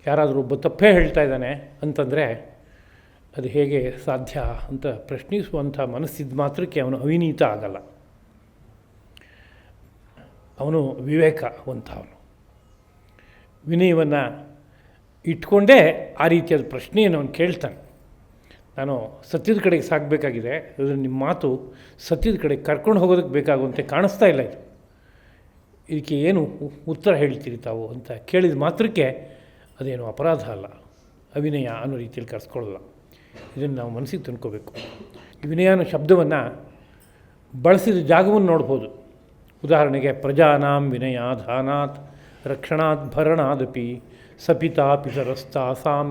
ಯಾರಾದರೂ ಒಬ್ಬ ತಪ್ಪೇ ಹೇಳ್ತಾ ಇದ್ದಾನೆ ಅಂತಂದರೆ ಅದು ಹೇಗೆ ಸಾಧ್ಯ ಅಂತ ಪ್ರಶ್ನಿಸುವಂಥ ಮನಸ್ಸಿದ್ದು ಮಾತ್ರಕ್ಕೆ ಅವನು ಅವಿನೀತ ಆಗಲ್ಲ, ಅವನು ವಿವೇಕವಂತ. ಅವನು ವಿನಯವನ್ನು ಇಟ್ಕೊಂಡೇ ಆ ರೀತಿಯಾದ ಪ್ರಶ್ನೆಯನ್ನು ಅವನು ಕೇಳ್ತಾನೆ. ನಾನು ಸತ್ಯದ ಕಡೆಗೆ ಸಾಗಬೇಕಾಗಿದೆ, ಅದು ನಿಮ್ಮ ಮಾತು ಸತ್ಯದ ಕಡೆಗೆ ಕರ್ಕೊಂಡು ಹೋಗೋದಕ್ಕೆ ಬೇಕಾಗುವಂತೆ ಕಾಣಿಸ್ತಾ ಇಲ್ಲ, ಇದಕ್ಕೆ ಏನು ಉತ್ತರ ಹೇಳ್ತೀರಿ ತಾವು ಅಂತ ಕೇಳಿದ ಮಾತ್ರಕ್ಕೆ ಅದೇನು ಅಪರಾಧ ಅಲ್ಲ, ಅವಿನಯ ಅನ್ನೋ ರೀತಿಯಲ್ಲಿ ಕರೆಸ್ಕೊಳ್ಳಲ್ಲ. ಇದನ್ನು ನಾವು ಮನಸ್ಸಿಗೆ ತಂದ್ಕೋಬೇಕು. ವಿನಯ ಅನ್ನೋ ಶಬ್ದವನ್ನು ಬಳಸಿದ ಜಾಗವನ್ನು ನೋಡ್ಬೋದು. ಉದಾಹರಣೆಗೆ ಪ್ರಜಾನಾಂ ವಿನಯಾಧಾನಾತ್ ರಕ್ಷಣಾತ್ ಭರಣಾದಪಿ ಸಪಿತಾ ಪಿತರಸ್ತಾಸಾಂ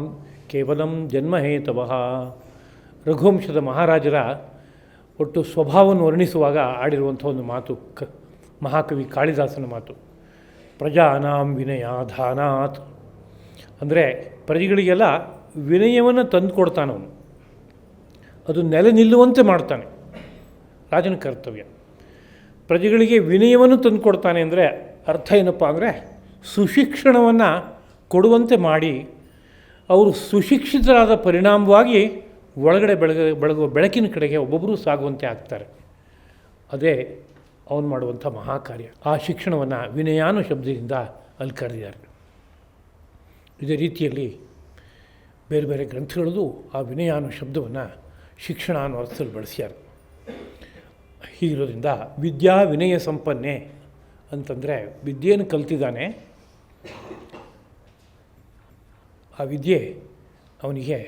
ಕೇವಲಂ ಜನ್ಮಹೇತವಃ. ರಘುವಂಶದ ಮಹಾರಾಜರ ಒಟ್ಟು ಸ್ವಭಾವವನ್ನು ವರ್ಣಿಸುವಾಗ ಆಡಿರುವಂಥ ಒಂದು ಮಾತು, ಮಹಾಕವಿ ಕಾಳಿದಾಸನ ಮಾತು. ಪ್ರಜಾನಾಂ ವಿನಯಾಧಾನಾತ್ ಅಂದರೆ ಪ್ರಜೆಗಳಿಗೆಲ್ಲ ವಿನಯವನ್ನು ತಂದು ಕೊಡ್ತಾನವನು, ಅದು ನೆಲೆ ನಿಲ್ಲುವಂತೆ ಮಾಡ್ತಾನೆ. ರಾಜನ ಕರ್ತವ್ಯ ಪ್ರಜೆಗಳಿಗೆ ವಿನಯವನ್ನು ತಂದು ಕೊಡ್ತಾನೆ ಅಂದರೆ ಅರ್ಥ ಏನಪ್ಪ ಅಂದರೆ ಸುಶಿಕ್ಷಣವನ್ನು ಕೊಡುವಂತೆ ಮಾಡಿ ಅವರು ಸುಶಿಕ್ಷಿತರಾದ ಪರಿಣಾಮವಾಗಿ ಒಳಗಡೆ ಬೆಳಗುವ ಬೆಳಕಿನ ಕಡೆಗೆ ಒಬ್ಬೊಬ್ಬರೂ ಸಾಗುವಂತೆ ಆಗ್ತಾರೆ. ಅದೇ ಅವನು ಮಾಡುವಂಥ ಮಹಾಕಾರ್ಯ. ಆ ಶಿಕ್ಷಣವನ್ನು ವಿನಯ ಅನ್ನೋ ಶಬ್ದದಿಂದ ಅಲ್ಲಿ ಕರೆದಿದ್ದಾರೆ. ಇದೇ ರೀತಿಯಲ್ಲಿ ಬೇರೆ ಬೇರೆ ಗ್ರಂಥಗಳಲ್ಲೂ ಆ ವಿನಯ ಅನ್ನೋ ಶಬ್ದವನ್ನು ಶಿಕ್ಷಣ ಅನ್ನೋ ಅರ್ಥದಲ್ಲಿ ಬಳಸ್ಯಾರ. ಹೀಗಿರೋದ್ರಿಂದ ವಿದ್ಯಾ ವಿನಯ ಸಂಪನ್ನೆ ಅಂತಂದರೆ ವಿದ್ಯೆಯನ್ನು ಕಲ್ತಿದ್ದಾನೆ, ಆ ವಿದ್ಯೆ ಅವನಿಗೆ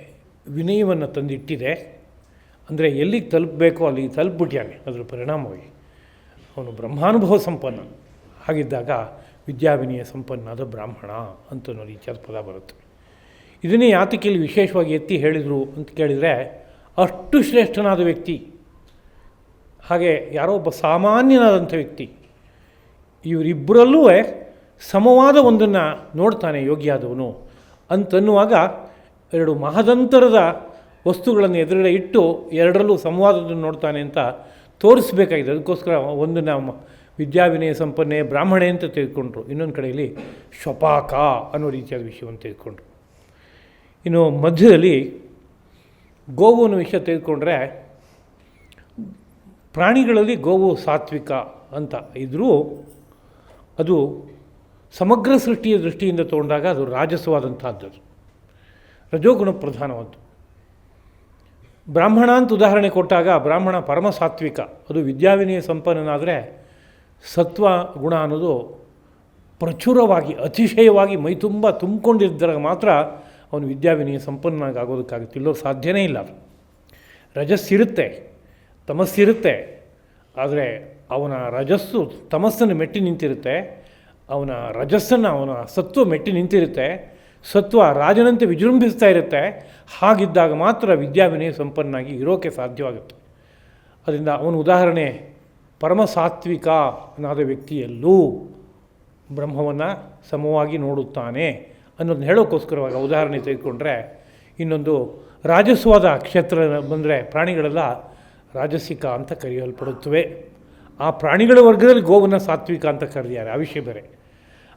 ವಿನಯವನ್ನು ತಂದಿಟ್ಟಿದೆ. ಅಂದರೆ ಎಲ್ಲಿಗೆ ತಲುಪಬೇಕೋ ಅಲ್ಲಿಗೆ ತಲುಪಿಬಿಟ್ಯಾನೆ. ಅದರ ಪರಿಣಾಮವಾಗಿ ಅವನು ಬ್ರಹ್ಮಾನುಭವ ಸಂಪನ್ನ. ಹಾಗಿದ್ದಾಗ ವಿದ್ಯಾವಿನಯ ಸಂಪನ್ನಾದ ಬ್ರಾಹ್ಮಣ ಅಂತನೋ ರೀತಿಯಾದ ಪದ ಬರುತ್ತೆ. ಇದನ್ನೇ ಯಾತಕ್ಕಿಲ್ಲಿ ವಿಶೇಷವಾಗಿ ಎತ್ತಿ ಹೇಳಿದರು ಅಂತ ಕೇಳಿದರೆ, ಅಷ್ಟು ಶ್ರೇಷ್ಠನಾದ ವ್ಯಕ್ತಿ, ಹಾಗೆ ಯಾರೋ ಒಬ್ಬ ಸಾಮಾನ್ಯನಾದಂಥ ವ್ಯಕ್ತಿ, ಇವರಿಬ್ಬರಲ್ಲೂ ಸಮವಾದ ಒಂದನ್ನು ನೋಡ್ತಾನೆ ಯೋಗಿಯಾದವನು ಅಂತನ್ನುವಾಗ ಎರಡು ಮಹದಂತರದ ವಸ್ತುಗಳನ್ನು ಎದುರುಗಡೆ ಇಟ್ಟು ಎರಡರಲ್ಲೂ ಸಂವಾದವನ್ನು ನೋಡ್ತಾನೆ ಅಂತ ತೋರಿಸ್ಬೇಕಾಗಿದೆ. ಅದಕ್ಕೋಸ್ಕರ ಒಂದನ್ನು ವಿದ್ಯಾವಿನಯ ಸಂಪನ್ನೆ ಬ್ರಾಹ್ಮಣೆ ಅಂತ ತೆಗೆದುಕೊಂಡ್ರು, ಇನ್ನೊಂದು ಕಡೆಯಲ್ಲಿ ಶ್ವಪಾಕ ಅನ್ನೋ ರೀತಿಯಾದ ವಿಷಯವನ್ನು ತೆಗೆದುಕೊಂಡ್ರು. ಇನ್ನು ಮಧ್ಯದಲ್ಲಿ ಗೋವು ಅನ್ನೋ ವಿಷಯ ತೆಗೆದುಕೊಂಡ್ರೆ, ಪ್ರಾಣಿಗಳಲ್ಲಿ ಗೋವು ಸಾತ್ವಿಕ ಅಂತ ಇದ್ದರೂ ಅದು ಸಮಗ್ರ ಸೃಷ್ಟಿಯ ದೃಷ್ಟಿಯಿಂದ ತೊಗೊಂಡಾಗ ಅದು ರಾಜಸವಾದಂಥದ್ದು, ರಜೋಗುಣ ಪ್ರಧಾನವಾದ್ದು. ಬ್ರಾಹ್ಮಣ ಅಂತ ಉದಾಹರಣೆ ಕೊಟ್ಟಾಗ ಬ್ರಾಹ್ಮಣ ಪರಮ ಸಾತ್ವಿಕ, ಅದು ವಿದ್ಯಾವಿನಯ ಸಂಪನ್ನನಾದರೆ ಸತ್ವ ಗುಣ ಅನ್ನೋದು ಪ್ರಚುರವಾಗಿ ಅತಿಶಯವಾಗಿ ಮೈ ತುಂಬ ತುಂಬಿಕೊಂಡಿದ್ದಾಗ ಮಾತ್ರ ಅವನು ವಿದ್ಯಾವಿನಯ ಸಂಪನ್ನನಾಗಿ ಆಗೋದಕ್ಕಾಗುತ್ತೆ, ಇಲ್ಲೋ ಸಾಧ್ಯನೇ ಇಲ್ಲ. ಅದು ರಜಸ್ಸಿರುತ್ತೆ, ತಮಸ್ಸಿರುತ್ತೆ, ಆದರೆ ಅವನ ರಜಸ್ಸು ತಮಸ್ಸನ್ನು ಮೆಟ್ಟಿ ನಿಂತಿರುತ್ತೆ, ಅವನ ರಜಸ್ಸನ್ನು ಅವನ ಸತ್ವ ಮೆಟ್ಟಿ ನಿಂತಿರುತ್ತೆ, ಸತ್ವ ರಾಜನಂತೆ ವಿಜೃಂಭಿಸ್ತಾ ಇರುತ್ತೆ. ಹಾಗಿದ್ದಾಗ ಮಾತ್ರ ವಿದ್ಯಾವಿನಯ ಸಂಪನ್ನಾಗಿ ಇರೋಕ್ಕೆ ಸಾಧ್ಯವಾಗುತ್ತೆ. ಅದರಿಂದ ಅವನ ಉದಾಹರಣೆ ಪರಮ ಸಾತ್ವಿಕ ಅನಾದ ವ್ಯಕ್ತಿಯಲ್ಲೂ ಬ್ರಹ್ಮವನ್ನು ಸಮವಾಗಿ ನೋಡುತ್ತಾನೆ ಅನ್ನೋದನ್ನ ಹೇಳೋಕ್ಕೋಸ್ಕರವಾಗ ಉದಾಹರಣೆ ತೆಗೆದುಕೊಂಡ್ರೆ, ಇನ್ನೊಂದು ರಾಜಸ್ವಾದ ಕ್ಷೇತ್ರ ಬಂದರೆ ಪ್ರಾಣಿಗಳೆಲ್ಲ ರಾಜಸಿಕ ಅಂತ ಕರೆಯಲ್ಪಡುತ್ತವೆ. ಆ ಪ್ರಾಣಿಗಳ ವರ್ಗದಲ್ಲಿ ಗೋವನ್ನು ಸಾತ್ವಿಕ ಅಂತ ಕರೆದಿದ್ದಾರೆ, ಆ ವಿಷಯ ಬೇರೆ.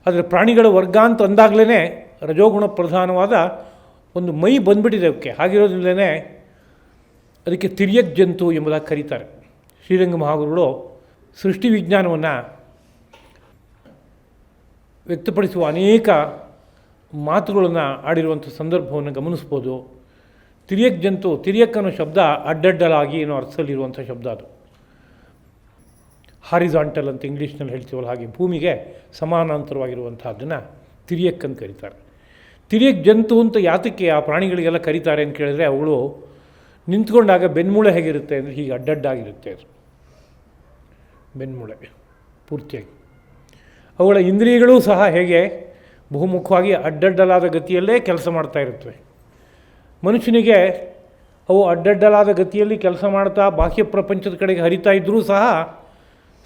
ಆದರೆ ಪ್ರಾಣಿಗಳ ವರ್ಗ ಅಂತ ಅಂದಾಗಲೇ ರಜೋಗುಣ ಪ್ರಧಾನವಾದ ಒಂದು ಮೈ ಬಂದ್ಬಿಟ್ಟಿದೆ ಅವಕ್ಕೆ. ಹಾಗಿರೋದ್ರಿಂದಲೇ ಅದಕ್ಕೆ ತಿರ್ಯಕ್ ಜಂತು ಎಂಬುದಾಗಿ ಕರೀತಾರೆ. ಶ್ರೀರಂಗ ಮಹಾಗುರುಗಳು ಸೃಷ್ಟಿ ವಿಜ್ಞಾನವನ್ನು ವ್ಯಕ್ತಪಡಿಸುವ ಅನೇಕ ಮಾತುಗಳನ್ನು ಆಡಿರುವಂಥ ಸಂದರ್ಭವನ್ನು ಗಮನಿಸ್ಬೋದು. ತಿರ್ಯಕ್ ಜಂತು, ತಿರ್ಯಕ್ ಅನ್ನೋ ಶಬ್ದ ಅಡ್ಡಡ್ಡಲಾಗಿ ಅನ್ನೋ ಅರ್ಥದಲ್ಲಿರುವಂಥ ಶಬ್ದ, ಅದು ಹಾರಿಜಾಂಟಲ್ ಅಂತ ಇಂಗ್ಲೀಷ್ನಲ್ಲಿ ಹೇಳ್ತೀವಲ್ಲ, ಹಾಗೆ ಭೂಮಿಗೆ ಸಮಾನಾಂತರವಾಗಿರುವಂಥದ್ದನ್ನು ತಿರ್ಯಕ್ ಅಂತ ಕರೀತಾರೆ. ತಿರ್ಯಕ್ ಜಂತು ಅಂತ ಯಾತಕ್ಕೆ ಆ ಪ್ರಾಣಿಗಳಿಗೆಲ್ಲ ಕರೀತಾರೆ ಅಂತ ಕೇಳಿದ್ರೆ, ಅವುಗಳು ನಿಂತ್ಕೊಂಡಾಗ ಬೆನ್ಮೂಳೆ ಹೇಗಿರುತ್ತೆ ಅಂದರೆ ಹೀಗೆ ಅಡ್ಡಡ್ಡಾಗಿರುತ್ತೆ. ಅದು ಬೆನ್ಮೂಳೆ ಪೂರ್ತಿಯಾಗಿ. ಅವುಗಳ ಇಂದ್ರಿಯಗಳೂ ಸಹ ಹೇಗೆ ಬಹುಮುಖವಾಗಿ ಅಡ್ಡಡ್ಡಲಾದ ಗತಿಯಲ್ಲೇ ಕೆಲಸ ಮಾಡ್ತಾ ಇರುತ್ತವೆ. ಮನುಷ್ಯನಿಗೆ ಅವು ಅಡ್ಡಡ್ಡಲಾದ ಗತಿಯಲ್ಲಿ ಕೆಲಸ ಮಾಡ್ತಾ ಬಾಹ್ಯ ಪ್ರಪಂಚದ ಕಡೆಗೆ ಹರಿತಾ ಇದ್ದರೂ ಸಹ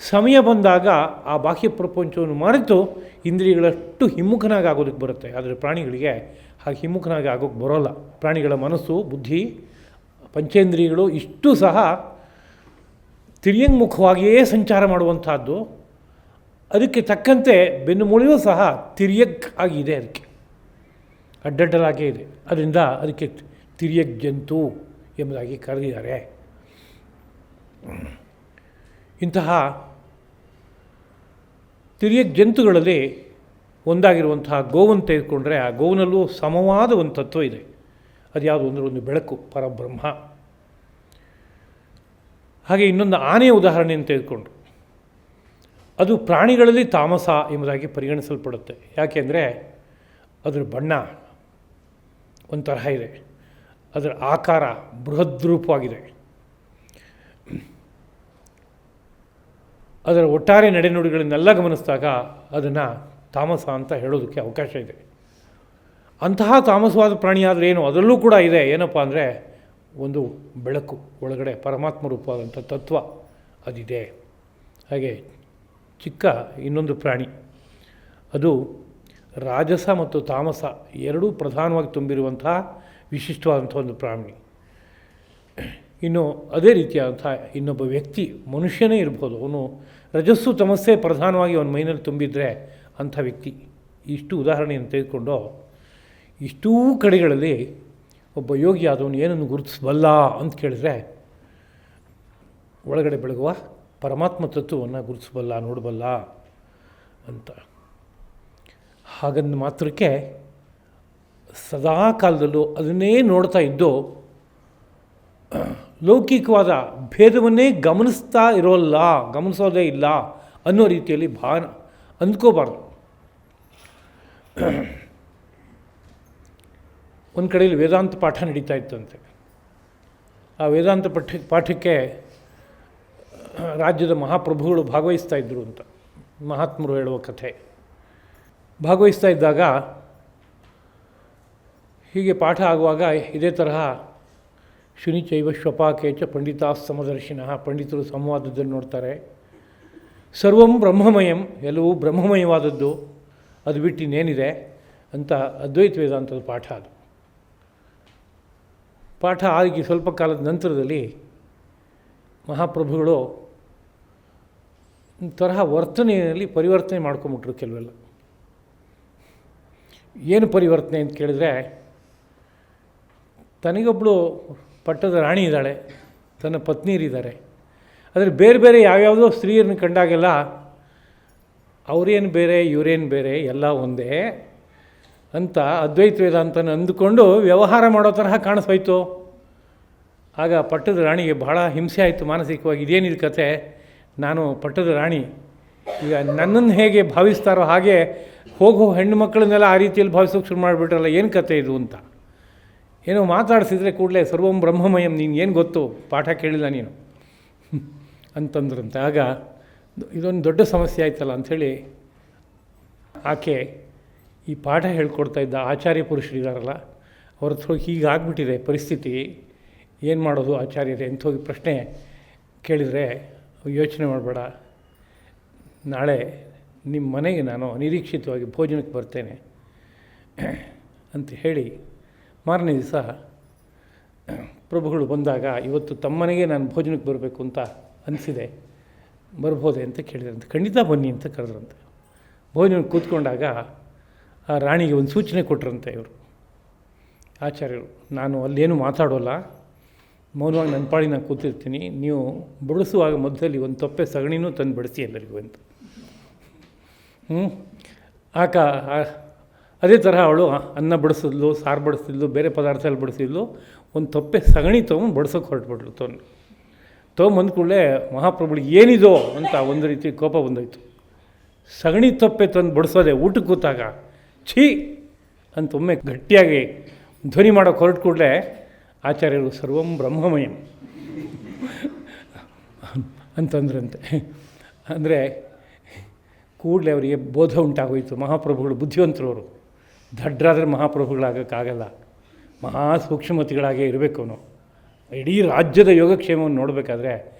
ಸಮಯ ಬಂದಾಗ ಆ ಬಾಹ್ಯ ಪ್ರಪಂಚವನ್ನು ಮರೆತು ಇಂದ್ರಿಯಗಳಷ್ಟು ಹಿಮ್ಮುಖನಾಗಿ ಆಗೋದಕ್ಕೆ ಬರುತ್ತೆ. ಆದರೆ ಪ್ರಾಣಿಗಳಿಗೆ ಹಾಗೆ ಹಿಮ್ಮುಖನಾಗಿ ಆಗೋಕ್ಕೆ ಬರೋಲ್ಲ. ಪ್ರಾಣಿಗಳ ಮನಸ್ಸು, ಬುದ್ಧಿ, ಪಂಚೇಂದ್ರಿಯಗಳು ಇಷ್ಟು ಸಹ ತಿರ್ಯಂಗ್ಮುಖವಾಗಿಯೇ ಸಂಚಾರ ಮಾಡುವಂಥದ್ದು. ಅದಕ್ಕೆ ತಕ್ಕಂತೆ ಬೆನ್ನುಮೂಳೆಯೂ ಸಹ ತಿರ್ಯಕ್ ಆಗಿದೆ, ಅದಕ್ಕೆ ಅಡ್ಡಡ್ಡಲಾಗೇ ಇದೆ. ಅದರಿಂದ ಅದಕ್ಕೆ ತಿರ್ಯಕ್ ಜಂತು ಎಂಬುದಾಗಿ ಕರೆದಿದ್ದಾರೆ. ಇಂತಹ ತಿರ್ಯಕ್ ಜಂತುಗಳಲ್ಲಿ ಒಂದಾಗಿರುವಂತಹ ಗೋವನ್ನು ತೆಗೆದುಕೊಂಡ್ರೆ, ಆ ಗೋವಿನಲ್ಲೂ ಸಮವಾದ ಒಂದು ತತ್ವ ಇದೆ. ಅದು ಯಾವುದು ಅಂದರೆ ಒಂದು ಬೆಳಕು, ಪರಬ್ರಹ್ಮ. ಹಾಗೆ ಇನ್ನೊಂದು ಆನೆಯ ಉದಾಹರಣೆಯನ್ನು ತೆಗೆದುಕೊಂಡ್ರು. ಅದು ಪ್ರಾಣಿಗಳಲ್ಲಿ ತಾಮಸ ಎಂಬುದಾಗಿ ಪರಿಗಣಿಸಲ್ಪಡುತ್ತೆ. ಯಾಕೆಂದರೆ ಅದರ ಬಣ್ಣ ಒಂದು ತರಹ ಇದೆ, ಅದರ ಆಕಾರ ಬೃಹದ್ರೂಪವಾಗಿದೆ, ಅದರ ಒಟ್ಟಾರೆ ನಡೆನುಡಿಗಳನ್ನೆಲ್ಲ ಗಮನಿಸಿದಾಗ ಅದನ್ನು ತಾಮಸ ಅಂತ ಹೇಳೋದಕ್ಕೆ ಅವಕಾಶ ಇದೆ. ಅಂತಹ ತಾಮಸವಾದ ಪ್ರಾಣಿಯಾದರೆ ಏನು, ಅದರಲ್ಲೂ ಕೂಡ ಇದೆ. ಏನಪ್ಪ ಅಂದರೆ ಒಂದು ಬೆಳಕು, ಒಳಗಡೆ ಪರಮಾತ್ಮ ರೂಪವಾದಂಥ ತತ್ವ ಅದಿದೆ. ಹಾಗೆ ಚಿಕ್ಕ ಇನ್ನೊಂದು ಪ್ರಾಣಿ, ಅದು ರಾಜಸ ಮತ್ತು ತಾಮಸ ಎರಡೂ ಪ್ರಧಾನವಾಗಿ ತುಂಬಿರುವಂತಹ ವಿಶಿಷ್ಟವಾದಂಥ ಒಂದು ಪ್ರಾಣಿ. ಇನ್ನು ಅದೇ ರೀತಿಯಾದಂಥ ಇನ್ನೊಬ್ಬ ವ್ಯಕ್ತಿ, ಮನುಷ್ಯನೇ ಇರ್ಬೋದು, ಅವನು ರಜಸ್ಸು ತಮಸ್ಸೆ ಪ್ರಧಾನವಾಗಿ ಅವನ ಮೈನಲ್ಲಿ ತುಂಬಿದರೆ ಅಂಥ ವ್ಯಕ್ತಿ. ಇಷ್ಟು ಉದಾಹರಣೆಯನ್ನು ತೆಗೆದುಕೊಂಡು ಇಷ್ಟೂ ಕಡೆಗಳಲ್ಲಿ ಒಬ್ಬ ಯೋಗಿ ಆದವನು ಏನನ್ನು ಗುರುತಿಸಬಲ್ಲ ಅಂತ ಕೇಳಿದ್ರೆ, ಒಳಗಡೆ ಬೆಳಗುವ ಪರಮಾತ್ಮ ತತ್ವವನ್ನು ಗುರುತಿಸಬಲ್ಲ, ನೋಡಬಲ್ಲ ಅಂತ. ಹಾಗಂದು ಮಾತ್ರಕ್ಕೆ ಸದಾ ಕಾಲದಲ್ಲೂ ಅದನ್ನೇ ನೋಡ್ತಾ ಇದ್ದು ಲೌಕಿಕವಾದ ಭೇದವನ್ನೇ ಗಮನಿಸೋದೇ ಇಲ್ಲ ಅನ್ನೋ ರೀತಿಯಲ್ಲಿ ಅಂದ್ಕೋಬಾರ್ದು. ಒಂದು ಕಡೆಯಲ್ಲಿ ವೇದಾಂತ ಪಾಠ ನಡೀತಾ ಇತ್ತಂತೆ. ಆ ವೇದಾಂತ ಪಾಠಕ್ಕೆ ರಾಜ್ಯದ ಮಹಾಪ್ರಭುಗಳು ಭಾಗವಹಿಸ್ತಾ ಇದ್ದರು ಅಂತ ಮಹಾತ್ಮರು ಹೇಳುವ ಕಥೆ. ಭಾಗವಹಿಸ್ತಾ ಇದ್ದಾಗ ಹೀಗೆ ಪಾಠ ಆಗುವಾಗ ಇದೇ ತರಹ ಶುನಿಚೈವ ಶ್ವಪಾಕೇಚ ಪಂಡಿತಾ ಸಮದರ್ಶಿನಃ, ಪಂಡಿತರು ಸಂವಾದದಲ್ಲಿ ನೋಡ್ತಾರೆ. ಸರ್ವಂ ಬ್ರಹ್ಮಮಯಂ, ಎಲ್ಲವೂ ಬ್ರಹ್ಮಮಯವಾದದ್ದು, ಅದು ಬಿಟ್ಟು ಇನ್ನೇನಿದೆ ಅಂತ ಅದ್ವೈತ ವೇದಾಂತದ ಪಾಠ. ಅದು ಪಾಠ ಆಗಿ ಸ್ವಲ್ಪ ಕಾಲದ ನಂತರದಲ್ಲಿ ಮಹಾಪ್ರಭುಗಳು ತರಹ ವರ್ತನೆಯಲ್ಲಿ ಪರಿವರ್ತನೆ ಮಾಡ್ಕೊಂಬಿಟ್ರು ಕೆಲವೆಲ್ಲ. ಏನು ಪರಿವರ್ತನೆ ಅಂತ ಕೇಳಿದ್ರೆ, ತನಗೊಬ್ಬಳು ಪಟ್ಟದ ರಾಣಿ ಇದ್ದಾಳೆ, ತನ್ನ ಪತ್ನಿಯರಿದ್ದಾರೆ, ಆದರೆ ಬೇರೆ ಬೇರೆ ಯಾವ್ಯಾವುದೋ ಸ್ತ್ರೀಯರನ್ನು ಕಂಡಾಗೆಲ್ಲ ಅವರೇನು ಬೇರೆ ಇವರೇನು ಬೇರೆ ಎಲ್ಲ ಒಂದೇ ಅಂತ ಅದ್ವೈತ ವೇದಾಂತನ ಅಂದುಕೊಂಡು ವ್ಯವಹಾರ ಮಾಡೋ ತರಹ ಕಾಣಿಸೋಯ್ತು. ಆಗ ಪಟ್ಟದ ರಾಣಿಗೆ ಬಹಳ ಹಿಂಸೆ ಆಯಿತು ಮಾನಸಿಕವಾಗಿ. ಇದೇನಿದು ಕತೆ, ನಾನು ಪಟ್ಟದ ರಾಣಿ, ಈಗ ನನ್ನನ್ನು ಹೇಗೆ ಭಾವಿಸ್ತಾರೋ ಹಾಗೆ ಹೋಗೋ ಹೆಣ್ಣು ಮಕ್ಕಳನ್ನೆಲ್ಲ ಆ ರೀತಿಯಲ್ಲಿ ಭಾವಿಸೋಕೆ ಶುರು ಮಾಡಿಬಿಟ್ರಲ್ಲ, ಏನು ಕತೆ ಇದು ಅಂತ ಏನೋ ಮಾತಾಡಿಸಿದ್ರೆ ಕೂಡಲೇ ಸರ್ವಂ ಬ್ರಹ್ಮಮಯಂ, ನೀನು ಏನು ಗೊತ್ತು, ಪಾಠ ಕೇಳಿಲ್ಲ ನೀನು ಅಂತಂದ್ರಂತೆ. ಆಗ ಇದೊಂದು ದೊಡ್ಡ ಸಮಸ್ಯೆ ಆಯ್ತಲ್ಲ ಅಂಥೇಳಿ ಆಕೆ ಈ ಪಾಠ ಹೇಳ್ಕೊಡ್ತಾ ಇದ್ದ ಆಚಾರ್ಯ ಪುರುಷರಿದ್ದಾರಲ್ಲ ಅವ್ರ ಹತ್ರ ಹೀಗಾಗ್ಬಿಟ್ಟಿದೆ ಪರಿಸ್ಥಿತಿ, ಏನು ಮಾಡೋದು ಆಚಾರ್ಯರೇ ಅಂತ ಹೋಗಿ ಪ್ರಶ್ನೆ ಕೇಳಿದರೆ, ಯೋಚನೆ ಮಾಡಬೇಡ, ನಾಳೆ ನಿಮ್ಮ ಮನೆಗೆ ನಾನು ಅನಿರೀಕ್ಷಿತವಾಗಿ ಭೋಜನಕ್ಕೆ ಬರ್ತೇನೆ ಅಂತ ಹೇಳಿ ಮಾರನೇ ದಿವಸ ಪ್ರಭುಗಳು ಬಂದಾಗ, ಇವತ್ತು ತಮ್ಮನೆಗೆ ನಾನು ಭೋಜನಕ್ಕೆ ಬರಬೇಕು ಅಂತ ಅನಿಸಿದೆ, ಬರ್ಬೋದೆ ಅಂತ ಕೇಳಿದ್ರಂತೆ. ಖಂಡಿತ ಬನ್ನಿ ಅಂತ ಕರೆದ್ರಂತೆ. ಭೋಜನಕ್ಕೆ ಕೂತ್ಕೊಂಡಾಗ ಆ ರಾಣಿಗೆ ಒಂದು ಸೂಚನೆ ಕೊಟ್ಟರಂತೆ ಇವರು ಆಚಾರ್ಯರು, ನಾನು ಅಲ್ಲೇನು ಮಾತಾಡೋಲ್ಲ, ಮೌನವಾಗಿ ನನ್ನ ಪಾಡಿ ನಾನು ಕೂತಿರ್ತೀನಿ, ನೀವು ಬಡಿಸುವಾಗ ಮಧ್ಯದಲ್ಲಿ ಒಂದು ತೊಪ್ಪೆ ಸಗಣಿನೂ ತಂದು ಬಡಿಸಿ ಎಲ್ಲರಿಗೂ ಅಂತ. ಅದೇ ತರಹ ಅವಳು ಅನ್ನ ಬಡಿಸಿದ್ಲು, ಸಾರು ಬಡಿಸಿದ್ಲು, ಬೇರೆ ಪದಾರ್ಥ ಎಲ್ಲ ಬಡಿಸಿದ್ಲು, ಒಂದು ತೊಪ್ಪೆ ಸಗಣಿ ತೊಗೊಂಡು ಬಡ್ಸೋಕೆ ಹೊರಟ್ಬಿಟ್ಲು. ತೊಗೊಂಬಂದ ಕೂಡಲೇ ಮಹಾಪ್ರಭುಗಳಿಗೆ ಏನಿದೋ ಅಂತ ಒಂದು ರೀತಿ ಕೋಪ ಬಂದೋಯ್ತು. ಸಗಣಿ ತೊಪ್ಪೆ ತಂದು ಬಡಿಸೋದೆ ಊಟಕ್ಕೆ ಕೂತಾಗ, ಛೀ ಅಂತ ಒಮ್ಮೆ ಗಟ್ಟಿಯಾಗಿ ಧ್ವನಿ ಮಾಡೋಕ್ಕೆ ಹೊರಟು ಕೂಡಲೇ ಆಚಾರ್ಯರು ಸರ್ವಂ ಬ್ರಹ್ಮಮಯಂ ಅಂತಂದ್ರಂತೆ. ಅಂದರೆ ಕೂಡಲೇ ಅವರಿಗೆ ಬೋಧ ಉಂಟಾಗೋಯಿತು. ಮಹಾಪ್ರಭುಗಳು ಬುದ್ಧಿವಂತರವರು, ದಡ್ಡರಾದರೆ ಮಹಾಪ್ರಭುಗಳಾಗೋಕ್ಕಾಗಲ್ಲ, ಮಹಾ ಸೂಕ್ಷ್ಮತಿಗಳಾಗೇ ಇರಬೇಕು. ಅವನು ಇಡೀ ರಾಜ್ಯದ ಯೋಗಕ್ಷೇಮವನ್ನು ನೋಡಬೇಕಾದ್ರೆ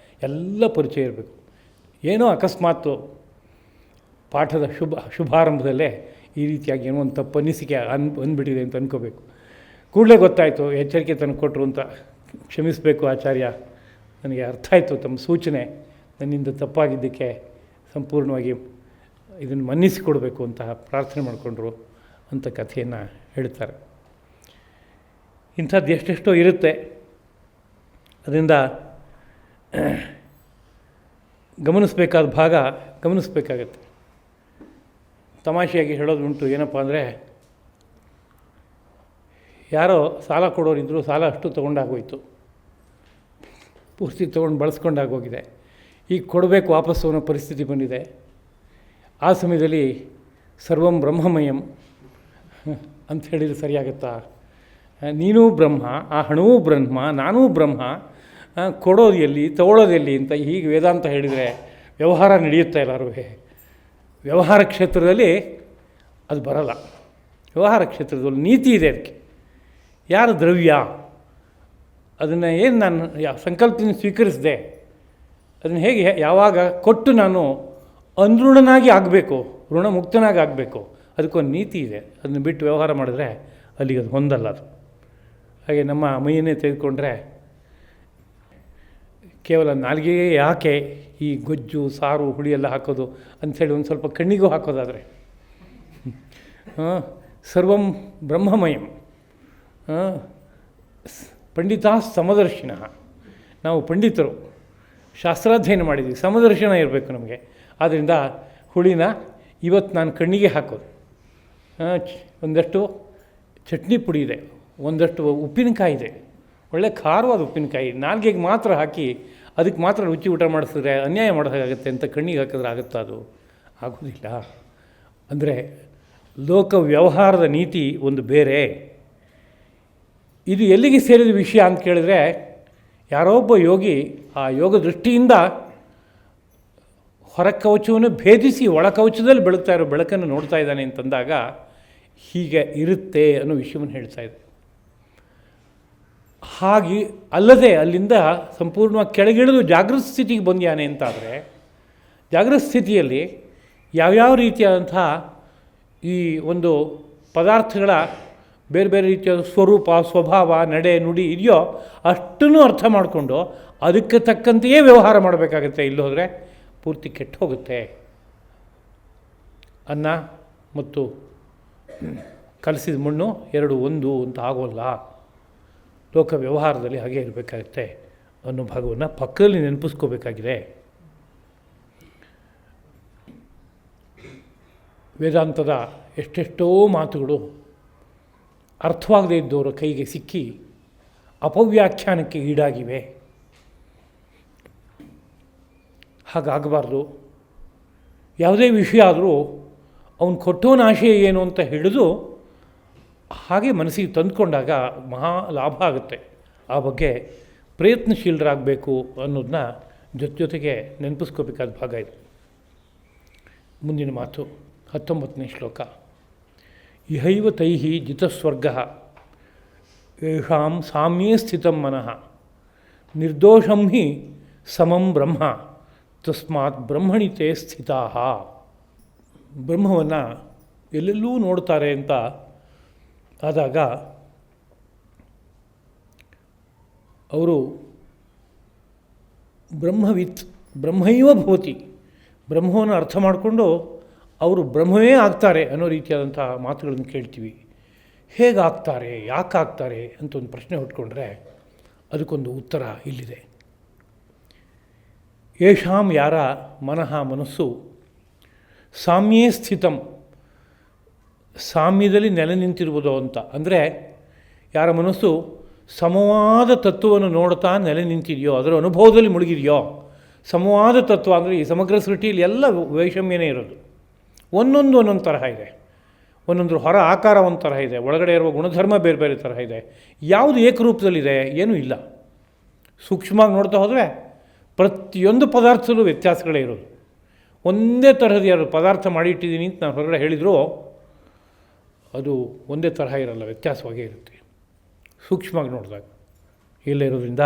ಎಲ್ಲ ಪರಿಚಯ ಇರಬೇಕು. ಏನೋ ಅಕಸ್ಮಾತ್ತು ಪಾಠದ ಶುಭಾರಂಭದಲ್ಲೇ ಈ ರೀತಿಯಾಗಿ ಏನೋ ಒಂದು ತಪ್ಪು ಅನಿಸಿಕೆ ಅಂದ್ಬಿಟ್ಟಿದೆ ಅಂತ ಅಂದ್ಕೋಬೇಕು. ಕೂಡಲೇ ಗೊತ್ತಾಯಿತು, ಎಚ್ಚರಿಕೆ ತಂದು ಕೊಟ್ಟರು ಅಂತ. ಕ್ಷಮಿಸಬೇಕು ಆಚಾರ್ಯ, ನನಗೆ ಅರ್ಥ ಆಯಿತು ತಮ್ಮ ಸೂಚನೆ, ನನ್ನಿಂದ ತಪ್ಪಾಗಿದ್ದಕ್ಕೆ ಸಂಪೂರ್ಣವಾಗಿ ಇದನ್ನು ಮನ್ನಿಸಿಕೊಡಬೇಕು ಅಂತ ಪ್ರಾರ್ಥನೆ ಮಾಡಿಕೊಂಡ್ರು ಅಂತ ಕಥೆಯನ್ನು ಹೇಳ್ತಾರೆ. ಇಂಥದ್ದು ಎಷ್ಟೆಷ್ಟೋ ಇರುತ್ತೆ. ಅದರಿಂದ ಗಮನಿಸಬೇಕಾದ ಭಾಗ ಗಮನಿಸಬೇಕಾಗತ್ತೆ. ತಮಾಷೆಯಾಗಿ ಹೇಳೋದು ಉಂಟು, ಏನಪ್ಪ ಅಂದರೆ, ಯಾರೋ ಸಾಲ ಕೊಡೋರಿದ್ದರು, ಸಾಲ ಅಷ್ಟು ತೊಗೊಂಡಾಗೋಯ್ತು, ಪೂರ್ತಿ ತೊಗೊಂಡು ಬಳಸ್ಕೊಂಡಾಗೋಗಿದೆ, ಈಗ ಕೊಡಬೇಕು ವಾಪಸ್ಸು ಅನ್ನೋ ಪರಿಸ್ಥಿತಿ ಬಂದಿದೆ. ಆ ಸಮಯದಲ್ಲಿ ಸರ್ವಂ ಬ್ರಹ್ಮಮಯಂ ಅಂತ ಹೇಳಿದರೆ ಸರಿಯಾಗುತ್ತಾ? ನೀನೂ ಬ್ರಹ್ಮ, ಆ ಹಣವೂ ಬ್ರಹ್ಮ, ನಾನೂ ಬ್ರಹ್ಮ, ಕೊಡೋದು ಎಲ್ಲಿ ತಗೊಳ್ಳೋದು ಎಲ್ಲಿ ಅಂತ ಹೀಗೆ ವೇದಾಂತ ಹೇಳಿದರೆ ವ್ಯವಹಾರ ನಡೆಯುತ್ತಾ ಎಲ್ಲರೂ? ವ್ಯವಹಾರ ಕ್ಷೇತ್ರದಲ್ಲಿ ಅದು ಬರಲ್ಲ. ವ್ಯವಹಾರ ಕ್ಷೇತ್ರದಲ್ಲಿ ನೀತಿ ಇದೆ. ಅದಕ್ಕೆ ಯಾರು ದ್ರವ್ಯ, ಅದನ್ನು ಏನು ನಾನು ಸಂಕಲ್ಪದಿಂದ ಸ್ವೀಕರಿಸಿದೆ, ಅದನ್ನು ಹೇಗೆ ಯಾವಾಗ ಕೊಟ್ಟು ನಾನು ಅನೃಣನಾಗಿ ಆಗಬೇಕು, ಋಣಮುಕ್ತನಾಗಿ ಆಗಬೇಕು, ಅದಕ್ಕೊಂದು ನೀತಿ ಇದೆ. ಅದನ್ನು ಬಿಟ್ಟು ವ್ಯವಹಾರ ಮಾಡಿದ್ರೆ ಅಲ್ಲಿಗೆ ಅದು ಹೊಂದಲ್ಲ. ಅದು ಹಾಗೆ ನಮ್ಮ ಮೈಯನ್ನೇ ತೆಗೆದುಕೊಂಡ್ರೆ ಕೇವಲ ನಾಲಿಗೆಯೇ ಯಾಕೆ ಈ ಗೊಜ್ಜು ಸಾರು ಹುಳಿ ಎಲ್ಲ ಹಾಕೋದು ಅಂಥೇಳಿ ಒಂದು ಸ್ವಲ್ಪ ಕಣ್ಣಿಗೂ ಹಾಕೋದಾದರೆ, ಸರ್ವಂ ಬ್ರಹ್ಮಮಯಂ, ಪಂಡಿತಾ ಸಮದರ್ಶಿನಃ. ನಾವು ಪಂಡಿತರು, ಶಾಸ್ತ್ರಾಧ್ಯಯನ ಮಾಡಿದ್ದೀವಿ, ಸಮದರ್ಶನ ಇರಬೇಕು ನಮಗೆ. ಆದ್ದರಿಂದ ಹುಳಿನ ಇವತ್ತು ನಾನು ಕಣ್ಣಿಗೆ ಹಾಕೋದು, ಒಂದಷ್ಟು ಚಟ್ನಿ ಪುಡಿ ಇದೆ, ಒಂದಷ್ಟು ಉಪ್ಪಿನಕಾಯಿ ಇದೆ, ಒಳ್ಳೆ ಖಾರವಾದ ಉಪ್ಪಿನಕಾಯಿ, ನಾಲ್ಗೆಗೆ ಮಾತ್ರ ಹಾಕಿ ಅದಕ್ಕೆ ಮಾತ್ರ ರುಚಿ ಊಟ ಮಾಡಿಸಿದ್ರೆ ಅನ್ಯಾಯ ಮಾಡೋದಾಗುತ್ತೆ ಅಂತ ಕಣ್ಣಿಗೆ ಹಾಕಿದ್ರೆ ಆಗುತ್ತಾ? ಅದು ಆಗೋದಿಲ್ಲ. ಅಂದರೆ ಲೋಕ ವ್ಯವಹಾರದ ನೀತಿ ಒಂದು ಬೇರೆ. ಇದು ಎಲ್ಲಿಗೆ ಸೇರಿದ ವಿಷಯ ಅಂತ ಕೇಳಿದ್ರೆ, ಯಾರೋ ಒಬ್ಬ ಯೋಗಿ ಆ ಯೋಗ ದೃಷ್ಟಿಯಿಂದ ಹೊರ ಕವಚವನ್ನು ಭೇದಿಸಿ ಒಳ ಕವಚದಲ್ಲಿ ಬೆಳಗ್ತಾ ಇರೋ ಬೆಳಕನ್ನು ನೋಡ್ತಾ ಇದ್ದಾನೆ ಅಂತಂದಾಗ ಹೀಗೆ ಇರುತ್ತೆ ಅನ್ನೋ ವಿಷಯವನ್ನು ಹೇಳ್ತಾ ಇದೆ. ಹಾಗೆ ಅಲ್ಲದೆ ಅಲ್ಲಿಂದ ಸಂಪೂರ್ಣವಾಗಿ ಕೆಳಗಿಳಿದು ಜಾಗೃತ ಸ್ಥಿತಿಗೆ ಬಂದ್ಯಾನೆ ಅಂತಾದರೆ, ಜಾಗೃತ ಸ್ಥಿತಿಯಲ್ಲಿ ಯಾವ್ಯಾವ ರೀತಿಯಾದಂಥ ಈ ಒಂದು ಪದಾರ್ಥಗಳ ಬೇರೆ ಬೇರೆ ರೀತಿಯಾದ ಸ್ವರೂಪ, ಸ್ವಭಾವ, ನಡೆ, ನುಡಿ ಇದೆಯೋ ಅಷ್ಟನ್ನು ಅರ್ಥ ಮಾಡಿಕೊಂಡು ಅದಕ್ಕೆ ತಕ್ಕಂತೆಯೇ ವ್ಯವಹಾರ ಮಾಡಬೇಕಾಗತ್ತೆ. ಇಲ್ಲಿ ಹೋದರೆ ಪೂರ್ತಿ ಕೆಟ್ಟು ಹೋಗುತ್ತೆ. ಅನ್ನ ಮತ್ತು ಕಲಸಿದ ಮಣ್ಣು ಎರಡು ಒಂದು ಅಂತ ಆಗೋಲ್ಲ. ಲೋಕ ವ್ಯವಹಾರದಲ್ಲಿ ಹಾಗೆ ಇರಬೇಕಾಗುತ್ತೆ ಅನ್ನೋ ಭಾಗವನ್ನು ಪಕ್ಕದಲ್ಲಿ ನೆನಪಿಸ್ಕೋಬೇಕಾಗಿದೆ. ವೇದಾಂತದ ಎಷ್ಟೆಷ್ಟೋ ಮಾತುಗಳು ಅರ್ಥವಾಗದೇ ಇದ್ದವರ ಕೈಗೆ ಸಿಕ್ಕಿ ಅಪವ್ಯಾಖ್ಯಾನಕ್ಕೆ ಈಡಾಗಿವೆ. ಹಾಗಾಗಬಾರ್ದು. ಯಾವುದೇ ವಿಷಯ ಆದರೂ ಅವನು ಕೊಟ್ಟೋನ ಆಶಯ ಏನು ಅಂತ ಹಿಡಿದು ಹಾಗೆ ಮನಸ್ಸಿಗೆ ತಂದುಕೊಂಡಾಗ ಮಹಾ ಲಾಭ ಆಗುತ್ತೆ. ಆ ಬಗ್ಗೆ ಪ್ರಯತ್ನಶೀಲರಾಗಬೇಕು ಅನ್ನೋದನ್ನ ಜೊತೆಗೆ ನೆನಪಿಸ್ಕೋಬೇಕಾದ ಭಾಗ ಇದು. ಮುಂದಿನ ಮಾತು 19ನೇ ಶ್ಲೋಕ. ಇಹೈವ ತೈಹಿ ಜಿತಸ್ವರ್ಗಃ ಯೇಷಾಂ ಸಾಮ್ಯೇ ಸ್ಥಿತಂ ಮನಃ ನಿರ್ದೋಷಂ ಹಿ ಸಮಂ ಬ್ರಹ್ಮ ತಸ್ಮಾತ್ ಬ್ರಹ್ಮಣಿ ತೇ ಸ್ಥಿತಾಃ. ಬ್ರಹ್ಮವನ್ನು ಎಲ್ಲೆಲ್ಲೂ ನೋಡ್ತಾರೆ ಅಂತ ಆದಾಗ ಅವರು ಬ್ರಹ್ಮವಿತ್ ಬ್ರಹ್ಮೈವ ಭವತಿ, ಬ್ರಹ್ಮವನ್ನು ಅರ್ಥ ಮಾಡಿಕೊಂಡು ಅವರು ಬ್ರಹ್ಮವೇ ಆಗ್ತಾರೆ ಅನ್ನೋ ರೀತಿಯಾದಂಥ ಮಾತುಗಳನ್ನು ಕೇಳ್ತೀವಿ. ಹೇಗಾಗ್ತಾರೆ, ಯಾಕಾಗ್ತಾರೆ ಅಂತ ಒಂದು ಪ್ರಶ್ನೆ ಹುಟ್ಕೊಂಡ್ರೆ ಅದಕ್ಕೊಂದು ಉತ್ತರ ಇಲ್ಲಿದೆ. ಯೇಷಾಂ ಯಾರ ಮನಃ ಮನಸ್ಸು ಸಾಮ್ಯೇ ಸ್ಥಿತಂ, ಸಾಮ್ಯದಲ್ಲಿ ನೆಲೆ ನಿಂತಿರುವುದು ಅಂತ. ಅಂದರೆ ಯಾರ ಮನಸ್ಸು ಸಮವಾದ ತತ್ವವನ್ನು ನೋಡ್ತಾ ನೆಲೆ ನಿಂತಿದೆಯೋ, ಅದರ ಅನುಭವದಲ್ಲಿ ಮುಳುಗಿದೆಯೋ. ಸಮವಾದ ತತ್ವ ಅಂದರೆ ಈ ಸಮಗ್ರ ಸೃಷ್ಟಿಯಲ್ಲಿ ಎಲ್ಲ ವೈಷಮ್ಯನೇ ಇರೋದು. ಒಂದೊಂದು ತರಹ ಇದೆ. ಒಂದೊಂದು ಹೊರ ಆಕಾರ ಒಂದು ತರಹ ಇದೆ, ಒಳಗಡೆ ಇರುವ ಗುಣಧರ್ಮ ಬೇರೆ ಬೇರೆ ತರಹ ಇದೆ. ಯಾವುದು ಏಕರೂಪದಲ್ಲಿದೆ? ಏನೂ ಇಲ್ಲ. ಸೂಕ್ಷ್ಮವಾಗಿ ನೋಡ್ತಾ ಹೋದರೆ ಪ್ರತಿಯೊಂದು ಪದಾರ್ಥದಲ್ಲೂ ವ್ಯತ್ಯಾಸಗಳೇ ಇರೋದು. ಒಂದೇ ತರಹದ ಯಾರು ಪದಾರ್ಥ ಮಾಡಿಟ್ಟಿದ್ದೀನಿ ಅಂತ ನಾನು ಹೊರಗಡೆ ಹೇಳಿದರೂ ಅದು ಒಂದೇ ತರಹ ಇರಲ್ಲ, ವ್ಯತ್ಯಾಸವಾಗೇ ಇರುತ್ತೆ ಸೂಕ್ಷ್ಮವಾಗಿ ನೋಡಿದಾಗ. ಇಲ್ಲೇ ಇರೋದ್ರಿಂದ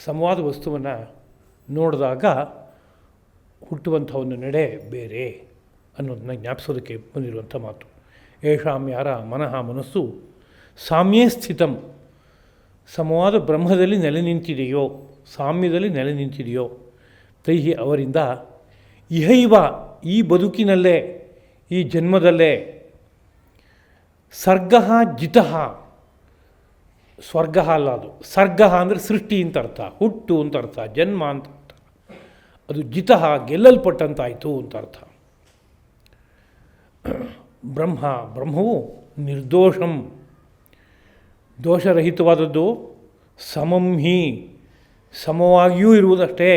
ಸಮವಾದ ವಸ್ತುವನ್ನು ನೋಡಿದಾಗ ಹುಟ್ಟುವಂಥ ಒಂದು ನಡೆ ಬೇರೆ ಅನ್ನೋದನ್ನ ಜ್ಞಾಪಿಸೋದಕ್ಕೆ ಬಂದಿರುವಂಥ ಮಾತು. ಯೇಷಾಂ ಯಾರ ಮನಃ ಮನಸ್ಸು ಸಾಮ್ಯೇ ಸ್ಥಿತಂ, ಸಮವಾದ ಬ್ರಹ್ಮದಲ್ಲಿ ನೆಲೆ ನಿಂತಿದೆಯೋ, ಸಾಮ್ಯದಲ್ಲಿ ನೆಲೆ ನಿಂತಿದೆಯೋ, ತೈಹಿ ಅವರಿಂದ ಇಹೈವ ಈ ಬದುಕಿನಲ್ಲೇ, ಈ ಜನ್ಮದಲ್ಲೇ, ಸರ್ಗ ಜಿತಃ, ಸ್ವರ್ಗ ಅಲ್ಲ ಅದು, ಸರ್ಗ ಅಂದರೆ ಸೃಷ್ಟಿ ಅಂತ ಅರ್ಥ, ಹುಟ್ಟು ಅಂತ ಅರ್ಥ, ಜನ್ಮ ಅಂತ ಅರ್ಥ. ಅದು ಜಿತಃ ಗೆಲ್ಲಲ್ಪಟ್ಟಂತಾಯಿತು ಅಂತ ಅರ್ಥ. ಬ್ರಹ್ಮವು ನಿರ್ದೋಷಂ, ದೋಷರಹಿತವಾದದ್ದು, ಸಮಂ ಹಿ ಸಮವಾಗಿಯೂ ಇರುವುದಷ್ಟೇ.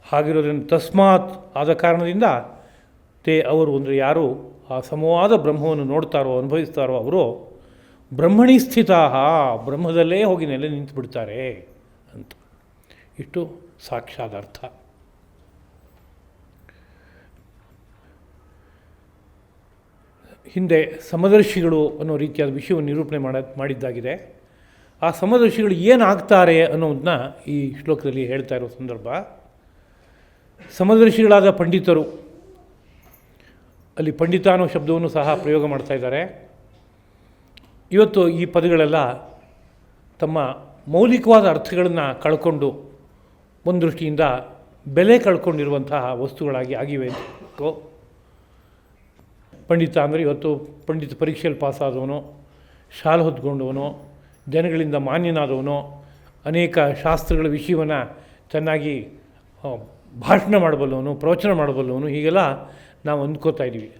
ಹಾಗಿರೋದ್ರಿಂದ ತಸ್ಮಾತ್ ಆದ ಕಾರಣದಿಂದ ತೇ ಅವರು ಅಂದರೆ ಯಾರು ಆ ಸಮವಾದ ಬ್ರಹ್ಮವನ್ನು ನೋಡ್ತಾರೋ ಅನುಭವಿಸ್ತಾರೋ ಅವರು ಬ್ರಹ್ಮಣಿ ಸ್ಥಿತಾ, ಬ್ರಹ್ಮದಲ್ಲೇ ಹೋಗಿ ನೆಲೆ ನಿಂತು ಬಿಡ್ತಾರೆ ಅಂತ. ಇಷ್ಟು ಸಾಕ್ಷಾತ್ ಅರ್ಥ. ಹಿಂದೆ ಸಮದರ್ಶಿಗಳು ಅನ್ನೋ ರೀತಿಯಾದ ವಿಷಯವನ್ನು ನಿರೂಪಣೆ ಮಾಡಿದ್ದಾಗಿದೆ. ಆ ಸಮದರ್ಶಿಗಳು ಏನಾಗ್ತಾರೆ ಅನ್ನೋದನ್ನ ಈ ಶ್ಲೋಕದಲ್ಲಿ ಹೇಳ್ತಾ ಇರೋ ಸಂದರ್ಭ. ಸಮದರ್ಶಿಗಳಾದ ಪಂಡಿತರು, ಅಲ್ಲಿ ಪಂಡಿತ ಅನ್ನೋ ಶಬ್ದವನ್ನು ಸಹ ಪ್ರಯೋಗ ಮಾಡ್ತಾ ಇದ್ದಾರೆ. ಇವತ್ತು ಈ ಪದಗಳೆಲ್ಲ ತಮ್ಮ ಮೌಲಿಕವಾದ ಅರ್ಥಗಳನ್ನು ಕಳ್ಕೊಂಡು ಒಂದು ದೃಷ್ಟಿಯಿಂದ ಬೆಲೆ ಕಳ್ಕೊಂಡಿರುವಂತಹ ವಸ್ತುಗಳಾಗಿ ಆಗಿವೆ. ಪಂಡಿತ ಅಂದರೆ ಇವತ್ತು ಪಂಡಿತ ಪರೀಕ್ಷೆಯಲ್ಲಿ ಪಾಸಾದವನು, ಶಾಲೆ ಹೊತ್ಕೊಂಡವನು, ಜನಗಳಿಂದ ಮಾನ್ಯನಾದವನು, ಅನೇಕ ಶಾಸ್ತ್ರಗಳ ವಿಷಯವನ್ನು ಚೆನ್ನಾಗಿ ಭಾಷಣ ಮಾಡಬಲ್ಲವನು, ಪ್ರವಚನ ಮಾಡಬಲ್ಲವನು, ಹೀಗೆಲ್ಲ ನಾವು ಅಂದ್ಕೋತಾ ಇದ್ದೀವಿ.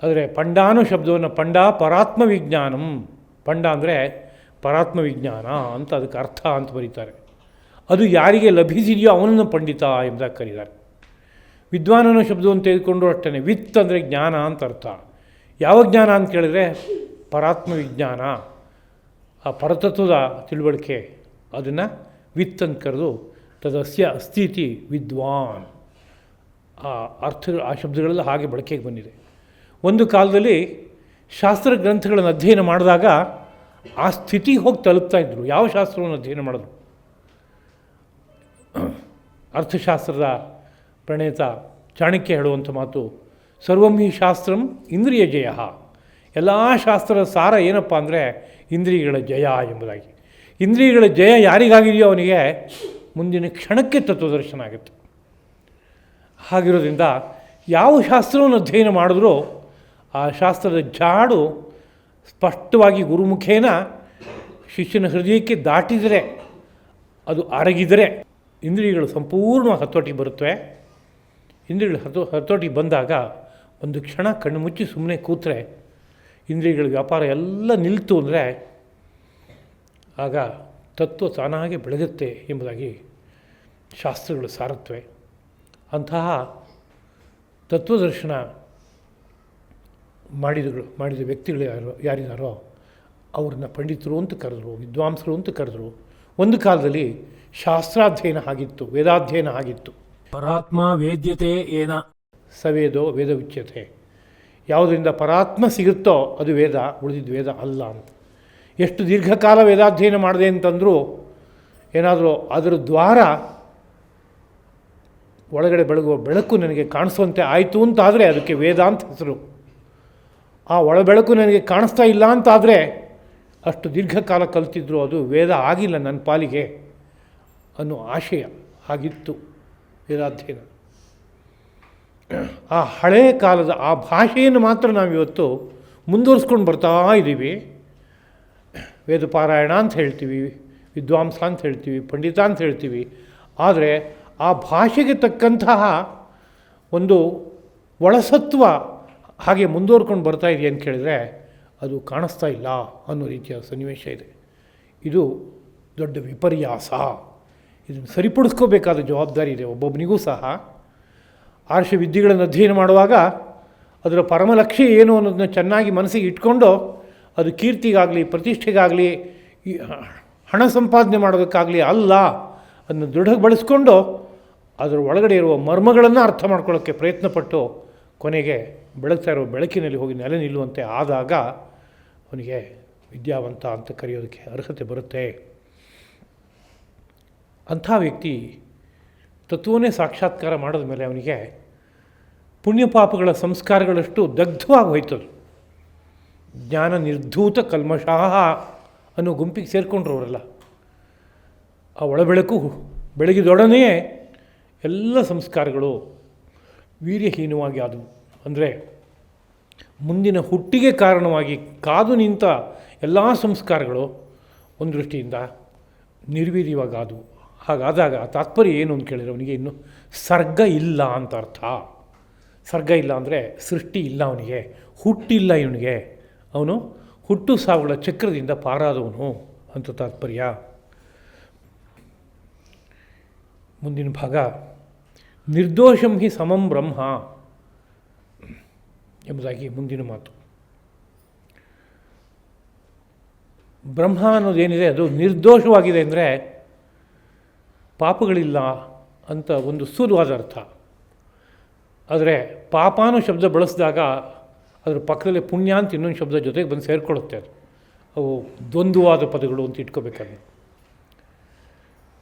ಆದರೆ ಪಂಡ ಅನ್ನೋ ಶಬ್ದವನ್ನು ಪಂಡ ಪರಾತ್ಮ ವಿಜ್ಞಾನಂ, ಪಂಡ ಅಂದರೆ ಪರಾತ್ಮ ವಿಜ್ಞಾನ ಅಂತ ಅದಕ್ಕೆ ಅರ್ಥ ಅಂತ ಬರೀತಾರೆ. ಅದು ಯಾರಿಗೆ ಲಭಿಸಿದೆಯೋ ಅವನನ್ನು ಪಂಡಿತ ಎಂಬುದಾಗಿ ಕರೀತಾರೆ. ವಿದ್ವಾನ್ ಅನ್ನೋ ಶಬ್ದವನ್ನು ತೆಗೆದುಕೊಂಡ್ರು ಅಷ್ಟೇ. ವಿತ್ ಅಂದರೆ ಜ್ಞಾನ ಅಂತ ಅರ್ಥ. ಯಾವ ಜ್ಞಾನ ಅಂತ ಕೇಳಿದ್ರೆ ಪರಾತ್ಮ ವಿಜ್ಞಾನ, ಆ ಪರತತ್ವದ ತಿಳುವಳಿಕೆ, ಅದನ್ನು ವಿತ್ ಅಂತ ಕರೆದು ತದಸ್ಯ ಅಸ್ಥಿತಿ ವಿದ್ವಾನ್. ಆ ಅರ್ಥ ಆ ಶಬ್ದಗಳೆಲ್ಲ ಹಾಗೆ ಬಳಕೆಗೆ ಬಂದಿದೆ. ಒಂದು ಕಾಲದಲ್ಲಿ ಶಾಸ್ತ್ರ ಗ್ರಂಥಗಳನ್ನು ಅಧ್ಯಯನ ಮಾಡಿದಾಗ ಆ ಸ್ಥಿತಿಗೆ ಹೋಗಿ ತಲುಪ್ತಾ ಇದ್ದರು. ಯಾವ ಶಾಸ್ತ್ರವನ್ನು ಅಧ್ಯಯನ ಮಾಡಿದ್ರು? ಅರ್ಥಶಾಸ್ತ್ರದ ಪ್ರಣೇತ ಚಾಣಕ್ಯ ಹೇಳುವಂಥ ಮಾತು, ಸರ್ವಂ ಹಿ ಶಾಸ್ತ್ರಂ ಇಂದ್ರಿಯ ಜಯ. ಎಲ್ಲ ಶಾಸ್ತ್ರದ ಸಾರ ಏನಪ್ಪ ಅಂದರೆ ಇಂದ್ರಿಯಗಳ ಜಯ ಎಂಬುದಾಗಿ. ಇಂದ್ರಿಯಗಳ ಜಯ ಯಾರಿಗಾಗಿದೆಯೋ ಅವನಿಗೆ ಮುಂದಿನ ಕ್ಷಣಕ್ಕೆ ತತ್ವದರ್ಶನ ಆಗುತ್ತೆ. ಹಾಗಿರೋದ್ರಿಂದ ಯಾವ ಶಾಸ್ತ್ರವನ್ನು ಅಧ್ಯಯನ ಮಾಡಿದ್ರೂ ಆ ಶಾಸ್ತ್ರದ ಜಾಡು ಸ್ಪಷ್ಟವಾಗಿ ಗುರುಮುಖೇನ ಶಿಷ್ಯನ ಹೃದಯಕ್ಕೆ ದಾಟಿದರೆ, ಅದು ಅರಗಿದರೆ ಇಂದ್ರಿಯಗಳು ಸಂಪೂರ್ಣ ಹತೋಟಿಗೆ ಬರುತ್ತವೆ. ಇಂದ್ರಿಯಗಳು ಹತೋಟಿಗೆ ಬಂದಾಗ ಒಂದು ಕ್ಷಣ ಕಣ್ಣು ಮುಚ್ಚಿ ಸುಮ್ಮನೆ ಕೂತ್ರೆ ಇಂದ್ರಿಯಗಳ ವ್ಯಾಪಾರ ಎಲ್ಲ ನಿಲ್ತು ಅಂದರೆ ಆಗ ತತ್ವ ತಾನಾಗೆ ಬೆಳಗುತ್ತೆ ಎಂಬುದಾಗಿ ಶಾಸ್ತ್ರಗಳು ಸಾರುತ್ತವೆ. ಅಂತಹ ತತ್ವದರ್ಶನ ಮಾಡಿದ ವ್ಯಕ್ತಿಗಳು ಯಾರಿದ್ದಾರೋ ಅವ್ರನ್ನ ಪಂಡಿತರು ಅಂತ ಕರೆದ್ರು, ವಿದ್ವಾಂಸರು ಅಂತ ಕರೆದ್ರು. ಒಂದು ಕಾಲದಲ್ಲಿ ಶಾಸ್ತ್ರಾಧ್ಯಯನ ಆಗಿತ್ತು, ವೇದಾಧ್ಯಯನ ಆಗಿತ್ತು. ಪರಾತ್ಮ ವೇದ್ಯತೆ ಏನ ಸವೇದೋ ವೇದ ಉಚ್ಯತೆ. ಯಾವುದರಿಂದ ಪರಾತ್ಮ ಸಿಗುತ್ತೋ ಅದು ವೇದ, ಉಳಿದಿದ್ದು ವೇದ ಅಲ್ಲ ಅಂತ. ಎಷ್ಟು ದೀರ್ಘಕಾಲ ವೇದಾಧ್ಯಯನ ಮಾಡಿದೆ ಅಂತಂದರೂ ಏನಾದರೂ ಅದರ ದ್ವಾರ ಒಳಗಡೆ ಬೆಳಗುವ ಬೆಳಕು ನನಗೆ ಕಾಣಿಸುವಂತೆ ಆಯಿತು ಅಂತಾದರೆ ಅದಕ್ಕೆ ವೇದ ಅಂತ ಹೆಸರು. ಆ ಒಳಬೆಳಕು ನನಗೆ ಕಾಣಿಸ್ತಾ ಇಲ್ಲ ಅಂತಾದರೆ ಅಷ್ಟು ದೀರ್ಘಕಾಲ ಕಲಿತಿದ್ರು ಅದು ವೇದ ಆಗಿಲ್ಲ ನನ್ನ ಪಾಲಿಗೆ ಅನ್ನೋ ಆಶಯ ಆಗಿತ್ತು ವೇದಾಧ್ಯಯನ. ಆ ಹಳೆಯ ಕಾಲದ ಆ ಭಾಷೆಯನ್ನು ಮಾತ್ರ ನಾವಿವತ್ತು ಮುಂದುವರಿಸ್ಕೊಂಡು ಬರ್ತಾ ಇದ್ದೀವಿ. ವೇದಪಾರಾಯಣ ಅಂತ ಹೇಳ್ತೀವಿ, ವಿದ್ವಾಂಸ ಅಂತ ಹೇಳ್ತೀವಿ, ಪಂಡಿತ ಅಂತ ಹೇಳ್ತೀವಿ. ಆದರೆ ಆ ಭಾಷೆಗೆ ತಕ್ಕಂತಹ ಒಂದು ಒಳಸತ್ವ ಹಾಗೆ ಮುಂದುವರ್ಕೊಂಡು ಬರ್ತಾ ಇದೆಯಾ ಅಂತ ಕೇಳಿದರೆ ಅದು ಕಾಣಿಸ್ತಾ ಇಲ್ಲ ಅನ್ನೋ ರೀತಿಯ ಸನ್ನಿವೇಶ ಇದೆ. ಇದು ದೊಡ್ಡ ವಿಪರ್ಯಾಸ. ಇದನ್ನು ಸರಿಪಡಿಸ್ಕೋಬೇಕಾದ ಜವಾಬ್ದಾರಿ ಇದೆ ಒಬ್ಬೊಬ್ಬನಿಗೂ ಸಹ. ಆರ್ಷ ವಿದ್ಯೆಗಳನ್ನು ಅಧ್ಯಯನ ಮಾಡುವಾಗ ಅದರ ಪರಮ ಲಕ್ಷ್ಯ ಏನು ಅನ್ನೋದನ್ನ ಚೆನ್ನಾಗಿ ಮನಸ್ಸಿಗೆ ಇಟ್ಕೊಂಡು ಅದು ಕೀರ್ತಿಗಾಗಲಿ ಪ್ರತಿಷ್ಠೆಗಾಗಲಿ ಹಣ ಸಂಪಾದನೆ ಮಾಡೋದಕ್ಕಾಗಲಿ ಅಲ್ಲ ಅದನ್ನು ದೃಢಗೊಳಿಸ್ಕೊಂಡು ಅದರ ಒಳಗಡೆ ಇರುವ ಮರ್ಮಗಳನ್ನು ಅರ್ಥ ಮಾಡ್ಕೊಳ್ಳೋಕ್ಕೆ ಪ್ರಯತ್ನಪಟ್ಟು ಕೊನೆಗೆ ಬೆಳಗ್ತಾ ಇರೋ ಬೆಳಕಿನಲ್ಲಿ ಹೋಗಿ ನೆಲೆ ನಿಲ್ಲುವಂತೆ ಆದಾಗ ಅವನಿಗೆ ವಿದ್ಯಾವಂತ ಅಂತ ಕರೆಯೋದಕ್ಕೆ ಅರ್ಹತೆ ಬರುತ್ತೆ. ಅಂಥ ವ್ಯಕ್ತಿ ತತ್ವವನ್ನೇ ಸಾಕ್ಷಾತ್ಕಾರ ಮಾಡಿದ ಮೇಲೆ ಅವನಿಗೆ ಪುಣ್ಯಪಾಪಗಳ ಸಂಸ್ಕಾರಗಳಷ್ಟು ದಗ್ಧವಾಗಿ ಹೋಯ್ತದು. ಜ್ಞಾನ ನಿರ್ಧೂತ ಕಲ್ಮಷಾಹ ಅನ್ನೋ ಗುಂಪಿಗೆ ಸೇರಿಕೊಂಡ್ರು ಅವರೆಲ್ಲ. ಆ ಒಳಬೆಳಕು ಬೆಳಗಿದೊಡನೆಯೇ ಎಲ್ಲ ಸಂಸ್ಕಾರಗಳು ವೀರ್ಯಹೀನವಾಗಿ ಆದವು. ಅಂದರೆ ಮುಂದಿನ ಹುಟ್ಟಿಗೆ ಕಾರಣವಾಗಿ ಕಾದು ನಿಂತ ಎಲ್ಲ ಸಂಸ್ಕಾರಗಳು ಒಂದು ದೃಷ್ಟಿಯಿಂದ ನಿರ್ವೀರ್ಯವಾಗಾದವು. ಹಾಗಾದಾಗ ತಾತ್ಪರ್ಯ ಏನು ಅಂತ ಕೇಳಿದರೆ ಅವನಿಗೆ ಇನ್ನು ಸರ್ಗ ಇಲ್ಲ ಅಂತ ಅರ್ಥ. ಸರ್ಗ ಇಲ್ಲ ಅಂದರೆ ಸೃಷ್ಟಿ ಇಲ್ಲ, ಅವನಿಗೆ ಹುಟ್ಟಿಲ್ಲ. ಇವನಿಗೆ ಅವನು ಹುಟ್ಟು ಸಾವುಗಳ ಚಕ್ರದಿಂದ ಪಾರಾದವನು ಅಂತ ತಾತ್ಪರ್ಯ. ಮುಂದಿನ ಭಾಗ ನಿರ್ದೋಷಂ ಹಿ ಸಮಂ ಬ್ರಹ್ಮ ಎಂಬುದಾಗಿ ಮುಂದಿನ ಮಾತು. ಬ್ರಹ್ಮ ಅನ್ನೋದೇನಿದೆ ಅದು ನಿರ್ದೋಷವಾಗಿದೆ ಅಂದರೆ ಪಾಪಗಳಿಲ್ಲ ಅಂತ ಒಂದು ಸ್ಥೂಲವಾದ ಅರ್ಥ. ಆದರೆ ಪಾಪ ಅನ್ನೋ ಶಬ್ದ ಬಳಸಿದಾಗ ಅದರ ಪಕ್ಕದಲ್ಲೇ ಪುಣ್ಯ ಅಂತ ಇನ್ನೊಂದು ಶಬ್ದ ಜೊತೆಗೆ ಬಂದು ಸೇರಿಕೊಳ್ಳುತ್ತೆ. ಅವು ದ್ವಂದ್ವವಾದ ಪದಗಳು ಅಂತ ಇಟ್ಕೋಬೇಕಾದ್ರೆ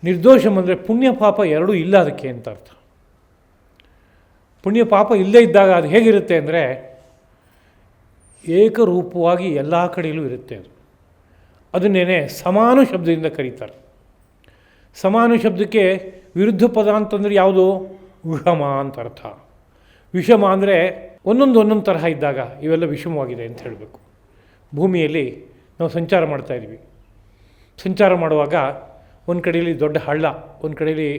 ನಿರ್ದೋಷಂ ಅಂದರೆ ಪುಣ್ಯ ಪಾಪ ಎರಡೂ ಇಲ್ಲ ಅದಕ್ಕೆ ಅಂತ ಅರ್ಥ. ಪುಣ್ಯ ಪಾಪ ಇಲ್ಲದೇ ಇದ್ದಾಗ ಅದು ಹೇಗಿರುತ್ತೆ ಅಂದರೆ ಏಕರೂಪವಾಗಿ ಎಲ್ಲ ಕಡೆಯಲ್ಲೂ ಇರುತ್ತೆ. ಅದನ್ನೇನೆ ಸಮಾನ ಶಬ್ದದಿಂದ ಕರೀತಾರೆ. ಸಮಾನ ಶಬ್ದಕ್ಕೆ ವಿರುದ್ಧ ಪದ ಅಂತಂದರೆ ಯಾವುದು? ವಿಷಮ ಅಂತ ಅರ್ಥ. ವಿಷಮ ಅಂದರೆ ಒಂದೊಂದು ತರಹ ಇದ್ದಾಗ ಇವೆಲ್ಲ ವಿಷಮವಾಗಿದೆ ಅಂತ ಹೇಳಬೇಕು. ಭೂಮಿಯಲ್ಲಿ ನಾವು ಸಂಚಾರ ಮಾಡ್ತಾಯಿದ್ವಿ. ಸಂಚಾರ ಮಾಡುವಾಗ ಒಂದು ಕಡೆಯಲ್ಲಿ ದೊಡ್ಡ ಹಳ್ಳ, ಒಂದು ಕಡೆಯಲ್ಲಿ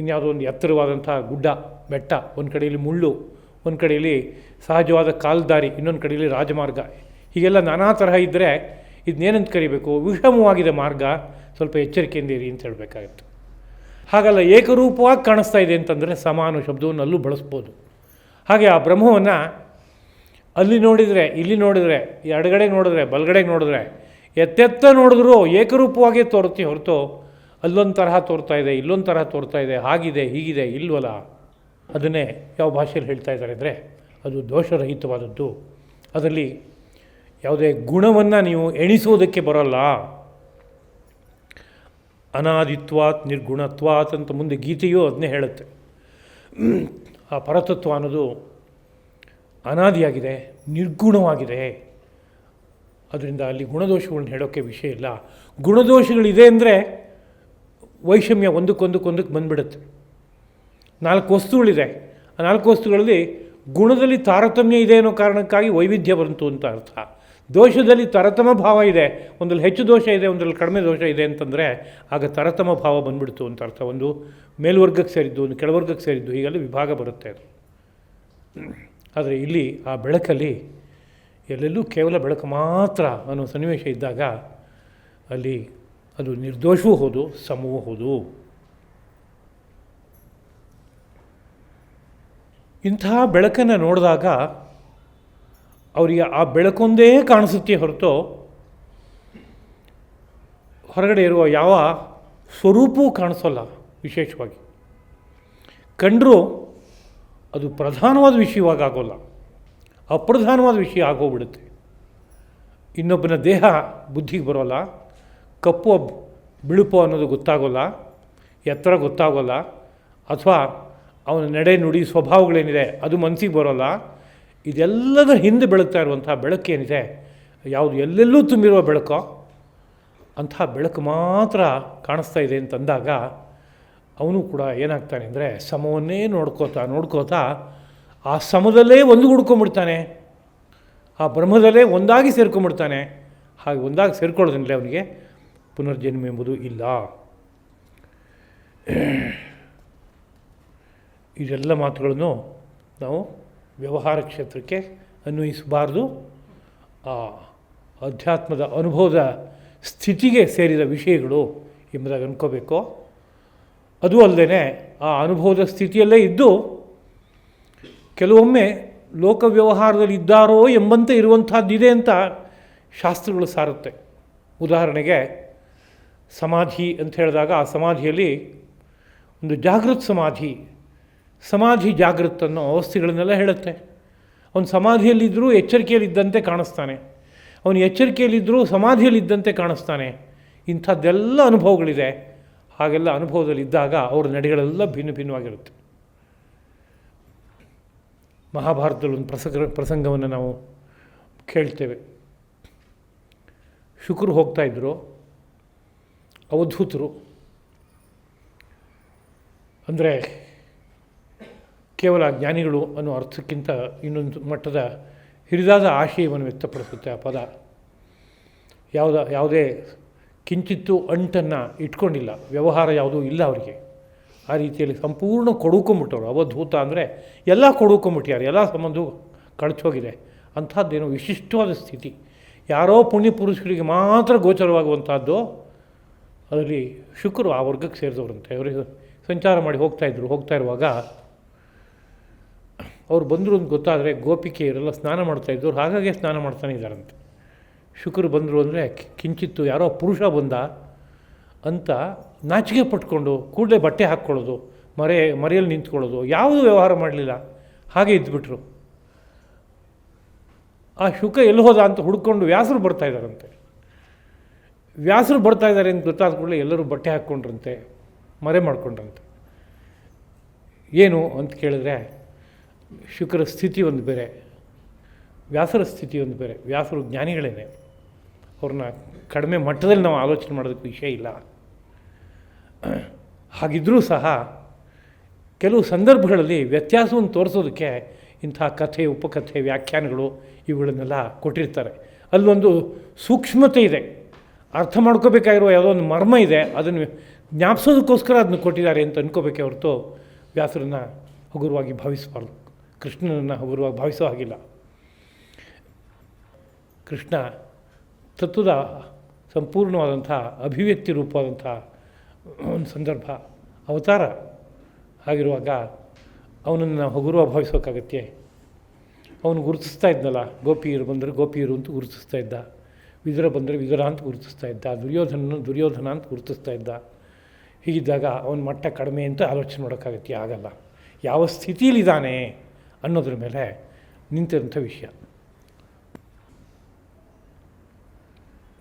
ಇನ್ಯಾವುದೋ ಒಂದು ಎತ್ತರವಾದಂಥ ಗುಡ್ಡ ಬೆಟ್ಟ, ಒಂದು ಕಡೆಯಲ್ಲಿ ಮುಳ್ಳು, ಒಂದು ಕಡೆಯಲ್ಲಿ ಸಹಜವಾದ ಕಾಲ್ದಾರಿ, ಇನ್ನೊಂದು ಕಡೆಯಲ್ಲಿ ರಾಜಮಾರ್ಗ, ಹೀಗೆಲ್ಲ ನಾನಾ ತರಹ ಇದ್ದರೆ ಇದನ್ನೇನಂತ ಕರಿಬೇಕು? ವಿಷಮವಾಗಿದೆ ಮಾರ್ಗ, ಸ್ವಲ್ಪ ಎಚ್ಚರಿಕೆಯಿಂದ ಇರಿ ಅಂತ ಹೇಳಬೇಕಾಗತ್ತೆ. ಹಾಗಲ್ಲ, ಏಕರೂಪವಾಗಿ ಕಾಣಿಸ್ತಾ ಇದೆ ಅಂತಂದರೆ ಸಮ ಅನ್ನೋ ಶಬ್ದವನ್ನು ಅಲ್ಲೂ ಬಳಸ್ಬೋದು. ಹಾಗೆ ಆ ಬ್ರಹ್ಮವನ್ನು ಅಲ್ಲಿ ನೋಡಿದರೆ, ಇಲ್ಲಿ ನೋಡಿದರೆ, ಎಡಗಡೆ ನೋಡಿದ್ರೆ, ಬಲಗಡೆಗೆ ನೋಡಿದ್ರೆ, ಎತ್ತೆತ್ತ ನೋಡಿದ್ರೂ ಏಕರೂಪವಾಗೇ ತೋರುತ್ತೆ ಹೊರತು ಅಲ್ಲೊಂದು ತರಹ ತೋರ್ತಾ ಇದೆ, ಇಲ್ಲೊಂದು ತರಹ ತೋರ್ತಾ ಇದೆ, ಹಾಗಿದೆ ಹೀಗಿದೆ ಇಲ್ವಲ್ಲ. ಅದನ್ನೇ ಯಾವ ಭಾಷೆಯಲ್ಲಿ ಹೇಳ್ತಾ ಇದ್ದಾರೆ ಅಂದರೆ ಅದು ದೋಷರಹಿತವಾದದ್ದು. ಅದರಲ್ಲಿ ಯಾವುದೇ ಗುಣವನ್ನು ನೀವು ಎಣಿಸೋದಕ್ಕೆ ಬರೋಲ್ಲ. ಅನಾದಿತ್ವಾತ್ ನಿರ್ಗುಣತ್ವಾತ್ ಅಂತ ಮುಂದೆ ಗೀತೆಯೂ ಅದನ್ನೇ ಹೇಳುತ್ತೆ. ಆ ಪರತತ್ವ ಅನ್ನೋದು ಅನಾದಿಯಾಗಿದೆ, ನಿರ್ಗುಣವಾಗಿದೆ. ಅದರಿಂದ ಅಲ್ಲಿ ಗುಣದೋಷಗಳನ್ನ ಹೇಳೋಕ್ಕೆ ವಿಷಯ ಇಲ್ಲ. ಗುಣದೋಷಗಳಿದೆ ಅಂದರೆ ವೈಷಮ್ಯ ಒಂದಕ್ಕೊಂದಕ್ಕೆ ಬಂದುಬಿಡುತ್ತೆ. 4 ವಸ್ತುಗಳಿದೆ, ಆ 4 ವಸ್ತುಗಳಲ್ಲಿ ಗುಣದಲ್ಲಿ ತಾರತಮ್ಯ ಇದೆ ಅನ್ನೋ ಕಾರಣಕ್ಕಾಗಿ ವೈವಿಧ್ಯ ಬಂತು ಅಂತ ಅರ್ಥ. ದೋಷದಲ್ಲಿ ತರತಮ ಭಾವ ಇದೆ, ಒಂದಲ್ಲಿ ಹೆಚ್ಚು ದೋಷ ಇದೆ, ಒಂದರಲ್ಲಿ ಕಡಿಮೆ ದೋಷ ಇದೆ ಅಂತಂದರೆ ಆಗ ತರತಮ ಭಾವ ಬಂದ್ಬಿಡ್ತು ಅಂತ ಅರ್ಥ. ಒಂದು ಮೇಲ್ವರ್ಗಕ್ಕೆ ಸೇರಿದ್ದು, ಒಂದು ಕೆಳವರ್ಗಕ್ಕೆ ಸೇರಿದ್ದು, ಹೀಗೆಲ್ಲ ವಿಭಾಗ ಬರುತ್ತೆ ಅದು. ಆದರೆ ಇಲ್ಲಿ ಆ ಬೆಳಕಲ್ಲಿ ಎಲ್ಲೆಲ್ಲೂ ಕೇವಲ ಬೆಳಕು ಮಾತ್ರ ಅನ್ನೋ ಸನ್ನಿವೇಶ ಇದ್ದಾಗ ಅಲ್ಲಿ ಅದು ನಿರ್ದೋಷವೂ ಹೌದು, ಸಮವೂ ಹೌದು. ಇಂತಹ ಬೆಳಕನ್ನು ನೋಡಿದಾಗ ಅವರಿಗೆ ಆ ಬೆಳಕೊಂದೇ ಕಾಣಿಸುತ್ತೆ ಹೊರತು ಹೊರಗಡೆ ಇರುವ ಯಾವ ಸ್ವರೂಪವೂ ಕಾಣಿಸೋಲ್ಲ. ವಿಶೇಷವಾಗಿ ಕಂಡರೂ ಅದು ಪ್ರಧಾನವಾದ ವಿಷಯವಾಗಿ ಆಗೋಲ್ಲ, ಅಪ್ರಧಾನವಾದ ವಿಷಯ ಆಗೋಗ್ಬಿಡುತ್ತೆ. ಇನ್ನೊಬ್ಬನ ದೇಹ ಬುದ್ಧಿಗೆ ಬರೋಲ್ಲ, ಕಪ್ಪು ಬಿಳುಪು ಅನ್ನೋದು ಗೊತ್ತಾಗೋಲ್ಲ, ಎತ್ತರ ಗೊತ್ತಾಗೋಲ್ಲ, ಅಥವಾ ಅವನ ನಡೆ ನುಡಿ ಸ್ವಭಾವಗಳೇನಿದೆ ಅದು ಮನಸ್ಸಿಗೆ ಬರೋಲ್ಲ. ಇದೆಲ್ಲದರ ಹಿಂದೆ ಬೆಳಗ್ತಾ ಇರುವಂಥ ಬೆಳಕೇನಿದೆ, ಯಾವುದು ಎಲ್ಲೆಲ್ಲೂ ತುಂಬಿರುವ ಬೆಳಕೋ ಅಂಥ ಬೆಳಕು ಮಾತ್ರ ಕಾಣಿಸ್ತಾ ಇದೆ ಅಂತಂದಾಗ ಅವನು ಕೂಡ ಏನಾಗ್ತಾನೆ ಅಂದರೆ ಸಮವನ್ನೇ ನೋಡ್ಕೋತಾ ಆ ಸಮದಲ್ಲೇ ಒಂದುಗೂಡ್ಕೊಂಡ್ಬಿಡ್ತಾನೆ, ಆ ಬ್ರಹ್ಮದಲ್ಲೇ ಒಂದಾಗಿ ಸೇರ್ಕೊಂಡ್ಬಿಡ್ತಾನೆ. ಹಾಗೆ ಒಂದಾಗಿ ಸೇರ್ಕೊಳ್ಳೋದ್ರಿಂದಲೇ ಅವನಿಗೆ ಪುನರ್ಜನ್ಮ ಎಂಬುದು ಇಲ್ಲ. ಇದೆಲ್ಲ ಮಾತುಗಳನ್ನು ನಾವು ವ್ಯವಹಾರ ಕ್ಷೇತ್ರಕ್ಕೆ ಅನ್ವಯಿಸಬಾರ್ದು. ಆ ಅಧ್ಯಾತ್ಮದ ಅನುಭವದ ಸ್ಥಿತಿಗೆ ಸೇರಿದ ವಿಷಯಗಳು ಎಂಬುದಾಗಿ ಅಂದ್ಕೋಬೇಕು. ಅದು ಅಲ್ಲದೆ ಆ ಅನುಭವದ ಸ್ಥಿತಿಯಲ್ಲೇ ಇದ್ದು ಕೆಲವೊಮ್ಮೆ ಲೋಕ ವ್ಯವಹಾರದಲ್ಲಿ ಇದ್ದಾರೋ ಎಂಬಂತೆ ಇರುವಂಥದ್ದಿದೆ ಅಂತ ಶಾಸ್ತ್ರಗಳು ಸಾರುತ್ತೆ. ಉದಾಹರಣೆಗೆ ಸಮಾಧಿ ಅಂತ ಹೇಳಿದಾಗ ಆ ಸಮಾಧಿಯಲ್ಲಿ ಒಂದು ಜಾಗೃತ ಸಮಾಧಿ ಜಾಗೃತ ಅನ್ನೋ ಅವಸ್ಥೆಗಳನ್ನೆಲ್ಲ ಹೇಳುತ್ತೆ. ಅವನು ಸಮಾಧಿಯಲ್ಲಿದ್ದರೂ ಎಚ್ಚರಿಕೆಯಲ್ಲಿದ್ದಂತೆ ಕಾಣಿಸ್ತಾನೆ, ಅವನು ಎಚ್ಚರಿಕೆಯಲ್ಲಿದ್ದರೂ ಸಮಾಧಿಯಲ್ಲಿದ್ದಂತೆ ಕಾಣಿಸ್ತಾನೆ. ಇಂಥದ್ದೆಲ್ಲ ಅನುಭವಗಳಿದೆ. ಹಾಗೆಲ್ಲ ಅನುಭವದಲ್ಲಿದ್ದಾಗ ಅವರ ನಡೆಗಳೆಲ್ಲ ಭಿನ್ನವಾಗಿರುತ್ತೆ. ಮಹಾಭಾರತದಲ್ಲಿ ಒಂದು ಪ್ರಸಂಗವನ್ನು ನಾವು ಕೇಳ್ತೇವೆ. ಶುಕರು ಹೋಗ್ತಾಯಿದ್ರು, ಅವಧೂತರು ಅಂದರೆ ಕೇವಲ ಜ್ಞಾನಿಗಳು ಅನ್ನೋ ಅರ್ಥಕ್ಕಿಂತ ಇನ್ನೊಂದು ಮಟ್ಟದ ಹಿರಿದಾದ ಆಶಯವನ್ನು ವ್ಯಕ್ತಪಡಿಸುತ್ತೆ ಆ ಪದ. ಯಾವುದೇ ಕಿಂಚಿತ್ತೂ ಅಂಟನ್ನು ಇಟ್ಕೊಂಡಿಲ್ಲ, ವ್ಯವಹಾರ ಯಾವುದೂ ಇಲ್ಲ ಅವರಿಗೆ. ಆ ರೀತಿಯಲ್ಲಿ ಸಂಪೂರ್ಣ ಕೊಡುಕೊಂಬಿಟ್ಟವರು. ಅವಧೂತ ಅಂದರೆ ಎಲ್ಲ ಕೊಡುಕೊಂಬಿಟ್ಟಿದ್ದಾರೆ, ಎಲ್ಲ ಸಂಬಂಧವೂ ಕಳಚೋಗಿದೆ. ಅಂಥದ್ದೇನೋ ವಿಶಿಷ್ಟವಾದ ಸ್ಥಿತಿ, ಯಾರೋ ಪುಣ್ಯ ಪುರುಷರಿಗೆ ಮಾತ್ರ ಗೋಚರವಾಗುವಂಥದ್ದು. ಅದರಲ್ಲಿ ಶುಕರು ಆ ವರ್ಗಕ್ಕೆ ಸೇರಿದವರಂತೆ. ಅವರಿಗೆ ಸಂಚಾರ ಮಾಡಿ ಹೋಗ್ತಾ ಇರುವಾಗ ಅವ್ರು ಬಂದರು ಅಂತ ಗೊತ್ತಾದರೆ ಗೋಪಿಕೆಯರೆಲ್ಲ ಸ್ನಾನ ಮಾಡ್ತಾಯಿದ್ದವ್ರು ಹಾಗಾಗಿ ಸ್ನಾನ ಮಾಡ್ತಾನೆ ಇದ್ದಾರಂತೆ. ಶುಕರು ಬಂದರು ಅಂದರೆ ಕಿಂಚಿತ್ತು ಯಾರೋ ಪುರುಷ ಬಂದ ಅಂತ ನಾಚಿಕೆ ಪಟ್ಕೊಂಡು ಕೂಡಲೇ ಬಟ್ಟೆ ಹಾಕ್ಕೊಳ್ಳೋದು, ಮರೆಯಲ್ಲಿ ನಿಂತ್ಕೊಳ್ಳೋದು, ಯಾವುದೂ ವ್ಯವಹಾರ ಮಾಡಲಿಲ್ಲ, ಹಾಗೆ ಇದ್ದುಬಿಟ್ರು. ಆ ಶುಕ ಎಲ್ಲಿ ಹೋದ ಅಂತ ಹುಡ್ಕೊಂಡು ವ್ಯಾಸರು ಬರ್ತಾಯಿದ್ದಾರಂತೆ. ವ್ಯಾಸರು ಬರ್ತಾಯಿದ್ದಾರೆ ಅಂತ ಗೊತ್ತಾದ ಕೂಡಲೇ ಎಲ್ಲರೂ ಬಟ್ಟೆ ಹಾಕ್ಕೊಂಡ್ರಂತೆ, ಮರೆ ಮಾಡ್ಕೊಂಡ್ರಂತೆ. ಏನು ಅಂತ ಕೇಳಿದ್ರೆ ಶುಕರ ಸ್ಥಿತಿ ಒಂದು ಬೇರೆ, ವ್ಯಾಸರ ಸ್ಥಿತಿ ಒಂದು ಬೇರೆ. ವ್ಯಾಸರು ಜ್ಞಾನಿಗಳೇನೆ, ಅವ್ರನ್ನ ಕಡಿಮೆ ಮಟ್ಟದಲ್ಲಿ ನಾವು ಆಲೋಚನೆ ಮಾಡೋದಕ್ಕೆ ವಿಷಯ ಇಲ್ಲ. ಹಾಗಿದ್ದರೂ ಸಹ ಕೆಲವು ಸಂದರ್ಭಗಳಲ್ಲಿ ವ್ಯತ್ಯಾಸವನ್ನು ತೋರಿಸೋದಕ್ಕೆ ಇಂಥ ಕಥೆ, ಉಪಕಥೆ, ವ್ಯಾಖ್ಯಾನಗಳು ಇವುಗಳನ್ನೆಲ್ಲ ಕೊಟ್ಟಿರ್ತಾರೆ. ಅಲ್ಲೊಂದು ಸೂಕ್ಷ್ಮತೆ ಇದೆ, ಅರ್ಥ ಮಾಡ್ಕೋಬೇಕಾಗಿರುವ ಯಾವುದೋ ಒಂದು ಮರ್ಮ ಇದೆ, ಅದನ್ನು ಜ್ಞಾಪಿಸೋದಕ್ಕೋಸ್ಕರ ಅದನ್ನು ಕೊಟ್ಟಿದ್ದಾರೆ ಅಂತ ಅಂದ್ಕೋಬೇಕೇ ಹೊರತು ವ್ಯಾಸರನ್ನು ಹಗುರವಾಗಿ ಭಾವಿಸಬಾರ್ದು. ಕೃಷ್ಣನನ್ನು ಹಗುರವಾಗಿ ಭಾವಿಸೋ ಹಾಗಿಲ್ಲ. ಕೃಷ್ಣ ತತ್ವದ ಸಂಪೂರ್ಣವಾದಂಥ ಅಭಿವ್ಯಕ್ತಿ ರೂಪವಾದಂಥ ಒಂದು ಸಂದರ್ಭ, ಅವತಾರ. ಹಾಗಿರುವಾಗ ಅವನನ್ನು ನಾವು ಹಗುರವಾಗಿ ಭಾವಿಸೋಕ್ಕಾಗತ್ತೆ? ಅವನು ಗುರುತಿಸ್ತಾ ಇದ್ನಲ್ಲ, ಗೋಪಿಯರು ಬಂದರೆ ಗೋಪಿಯರು ಅಂತ ಗುರುತಿಸ್ತಾ ಇದ್ದ, ವಿದುರ ಬಂದರೆ ವಿದುರ ಅಂತ ಗುರುತಿಸ್ತಾ ಇದ್ದ, ದುರ್ಯೋಧನನ್ನು ದುರ್ಯೋಧನ ಅಂತ ಗುರುತಿಸ್ತಾ ಇದ್ದ. ಹೀಗಿದ್ದಾಗ ಅವನ ಮಟ್ಟ ಕಡಿಮೆ ಅಂತ ಆಲೋಚನೆ ಮಾಡೋಕ್ಕಾಗತ್ತೆ? ಆಗಲ್ಲ. ಯಾವ ಸ್ಥಿತಿಯಲ್ಲಿದ್ದಾನೆ ಅನ್ನೋದ್ರ ಮೇಲೆ ನಿಂತಿರೋಂಥ ವಿಷಯ.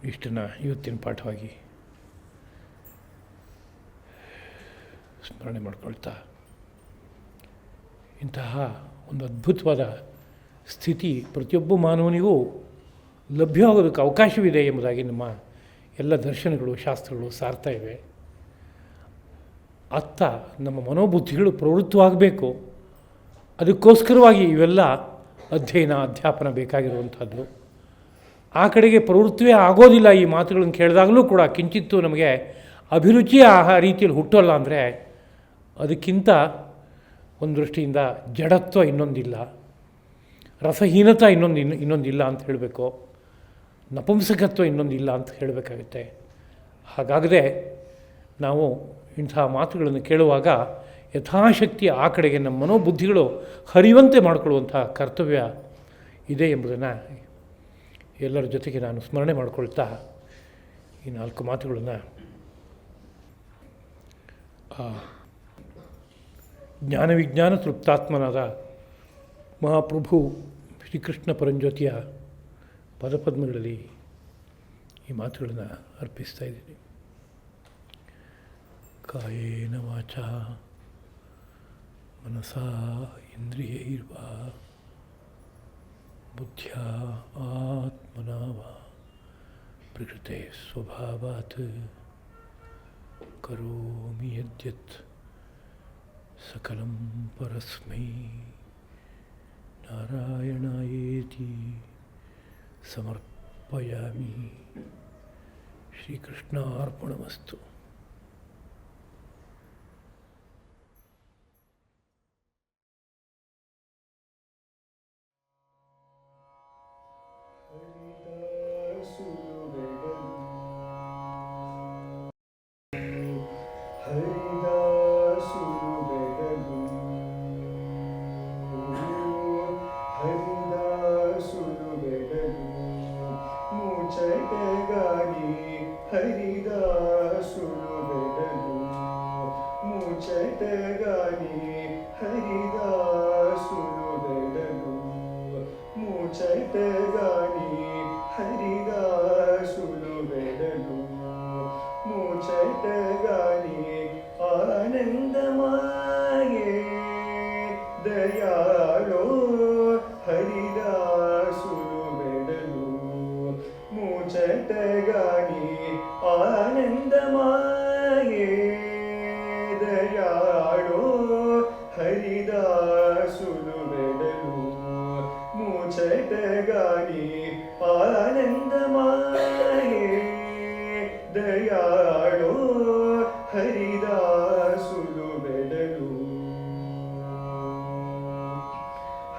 ಇಷ್ಟನ್ನು ಇವತ್ತಿನ ಪಾಠವಾಗಿ ಸ್ಮರಣೆ ಮಾಡ್ಕೊಳ್ತಾ, ಇಂತಹ ಒಂದು ಅದ್ಭುತವಾದ ಸ್ಥಿತಿ ಪ್ರತಿಯೊಬ್ಬ ಮಾನವನಿಗೂ ಲಭ್ಯವಾಗೋದಕ್ಕೆ ಅವಕಾಶವಿದೆ ಎಂಬುದಾಗಿ ನಮ್ಮ ಎಲ್ಲ ದರ್ಶನಗಳು, ಶಾಸ್ತ್ರಗಳು ಸಾರ್ತಾ ಇವೆ. ಅತ್ತ ನಮ್ಮ ಮನೋಬುದ್ಧಿಗಳು ಪ್ರವೃತ್ತವಾಗಬೇಕು. ಅದಕ್ಕೋಸ್ಕರವಾಗಿ ಇವೆಲ್ಲ ಅಧ್ಯಯನ, ಅಧ್ಯಾಪನ ಬೇಕಾಗಿರುವಂಥದ್ದು. ಆ ಕಡೆಗೆ ಪ್ರವೃತ್ತಿಯೇ ಆಗೋದಿಲ್ಲ. ಈ ಮಾತುಗಳನ್ನು ಕೇಳಿದಾಗಲೂ ಕೂಡ ಕಿಂಚಿತ್ತು ನಮಗೆ ಅಭಿರುಚಿ ಆ ರೀತಿಯಲ್ಲಿ ಹುಟ್ಟೋಲ್ಲ ಅಂದರೆ ಅದಕ್ಕಿಂತ ಒಂದು ದೃಷ್ಟಿಯಿಂದ ಜಡತ್ವ ಇನ್ನೊಂದಿಲ್ಲ, ರಸಹೀನತ ಇನ್ನೊಂದಿಲ್ಲ ಅಂತ ಹೇಳಬೇಕು, ನಪುಂಸಕತ್ವ ಇನ್ನೊಂದಿಲ್ಲ ಅಂತ ಹೇಳಬೇಕಾಗುತ್ತೆ. ಹಾಗಾಗದೆ ನಾವು ಇಂಥ ಮಾತುಗಳನ್ನು ಕೇಳುವಾಗ ಯಥಾಶಕ್ತಿ ಆ ಕಡೆಗೆ ನಮ್ಮ ಮನೋಬುದ್ಧಿಗಳು ಹರಿಯುವಂತೆ ಮಾಡಿಕೊಳ್ಳುವಂಥ ಕರ್ತವ್ಯ ಇದೆ ಎಂಬುದನ್ನು ಎಲ್ಲರ ಜೊತೆಗೆ ನಾನು ಸ್ಮರಣೆ ಮಾಡಿಕೊಳ್ತಾ ಈ 4 ಮಾತುಗಳನ್ನು ಜ್ಞಾನವಿಜ್ಞಾನ ತೃಪ್ತಾತ್ಮನಾದ ಮಹಾಪ್ರಭು ಶ್ರೀಕೃಷ್ಣ ಪರಂಜ್ಯೋತಿಯ ಪದಪದ್ಮಗಳಲ್ಲಿ ಈ ಮಾತುಗಳನ್ನು ಅರ್ಪಿಸ್ತಾ ಇದ್ದೀನಿ. ಕಾಯೇನ ವಾಚಾ ಮನಸಾ ಇಂದ್ರಿಯೈರ್ವಾ ಬುದ್ಧ್ಯಾ ಆತ್ಮನಾ ವಾ ಪ್ರಕೃತೆ ಸ್ವಭಾವಾತ್ ಕರೋಮಿ ಯದ್ಯತ್ ಸಕಲಂ ಪರಸ್ಮೈ ನಾರಾಯಣಾಯೇತಿ ಸಮರ್ಪಯಾಮಿ. ಶ್ರೀಕೃಷ್ಣಾರ್ಪಣಮಸ್ತು.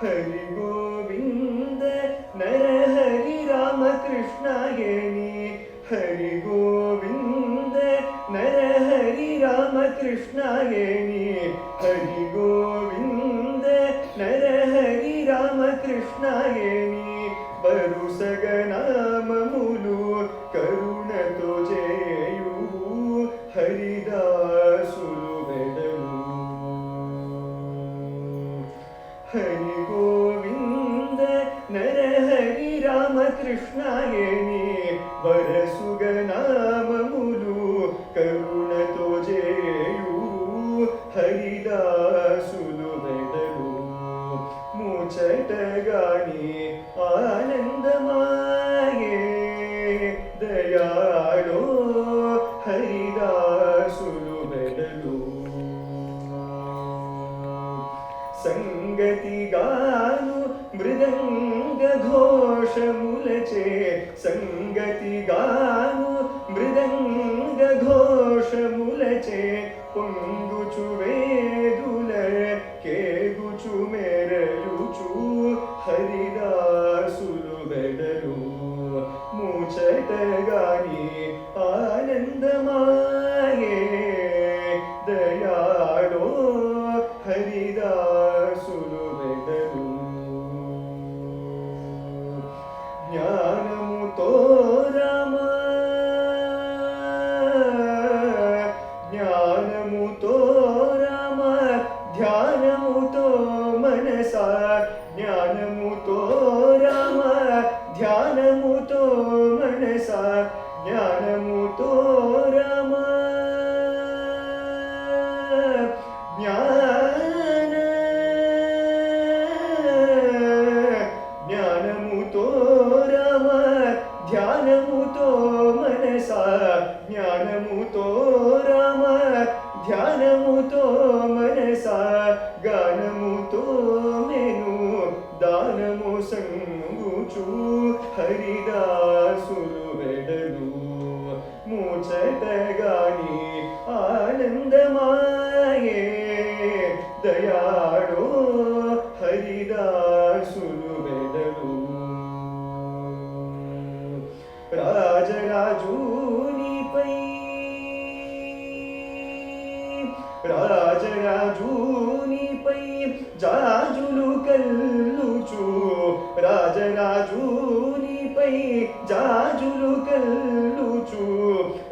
ಹರಿ ಗೋವಿಂದ ನರಹರಿ ರಾಮಕೃಷ್ಣಯೇನಿ ಹರಿ ಗೋವಿಂದ ನರಹರಿ ರಾಮಕೃಷ್ಣಯೇನಿ ಹರಿ ಗೋವಿಂದ ನರಹರಿ ರಾಮಕೃಷ್ಣಯೇನಿ ಬರು ಸಗನಾಮములు ಕರುಣతో చేయు ಹರಿದಾಸುಲು ಬೆಡಲು ಹರಿ ಗೋವಿಂದ ನರಹರಿ ರಾಮಕೃಷ್ಣಯೇನಿ ಬರಸುಗನಾಮములు ಕರುಣతో చేయు ಹರಿದಾಸುಲು ಬೆಡಲು ಮುಚಟಗಾನಿ ಆನಂದಮಾಯೇ ದಯಾಳೋ ಹರಿದಾಸುಲು ಬೆಡಲು ಸಂಗತಿಗಾನು ಮೃದಂಗ ಘೋಷಮುಲಚೆ ಸಂಗತಿಗಾನು ಮೃದಂಗ ಘೋಷಮುಲಚೆ ಪೊಂಗುಚು ವೇದುಲ ಕೇಗುಚು ಮೆರಯು ధ్యానముతో రామ ధ్యానముతో మనస గానముతో మెను దానము సంగుచు హరిదాసులు వెడలు ముచటగాని ఆనందమాయే దయాడో హరిదాసులు వెడలు రాజరాజునిపై జాజులు కల్లుచు రాజరాజునిపై జాజులు కల్లుచు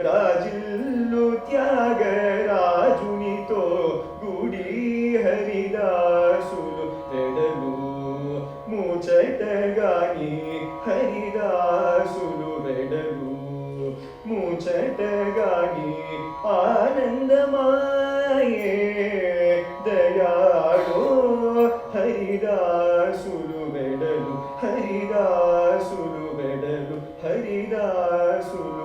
రాజిల్లు త్యాగరాజునితో గుడి హరిదాసులు వెడలు ముచటగాని హరిదాసులు వెడలు ముచటగాని ఆనందమాయే దయాళో హరిదాసులు వెడలు హరిదాసులు వెడలు హరిదాసులు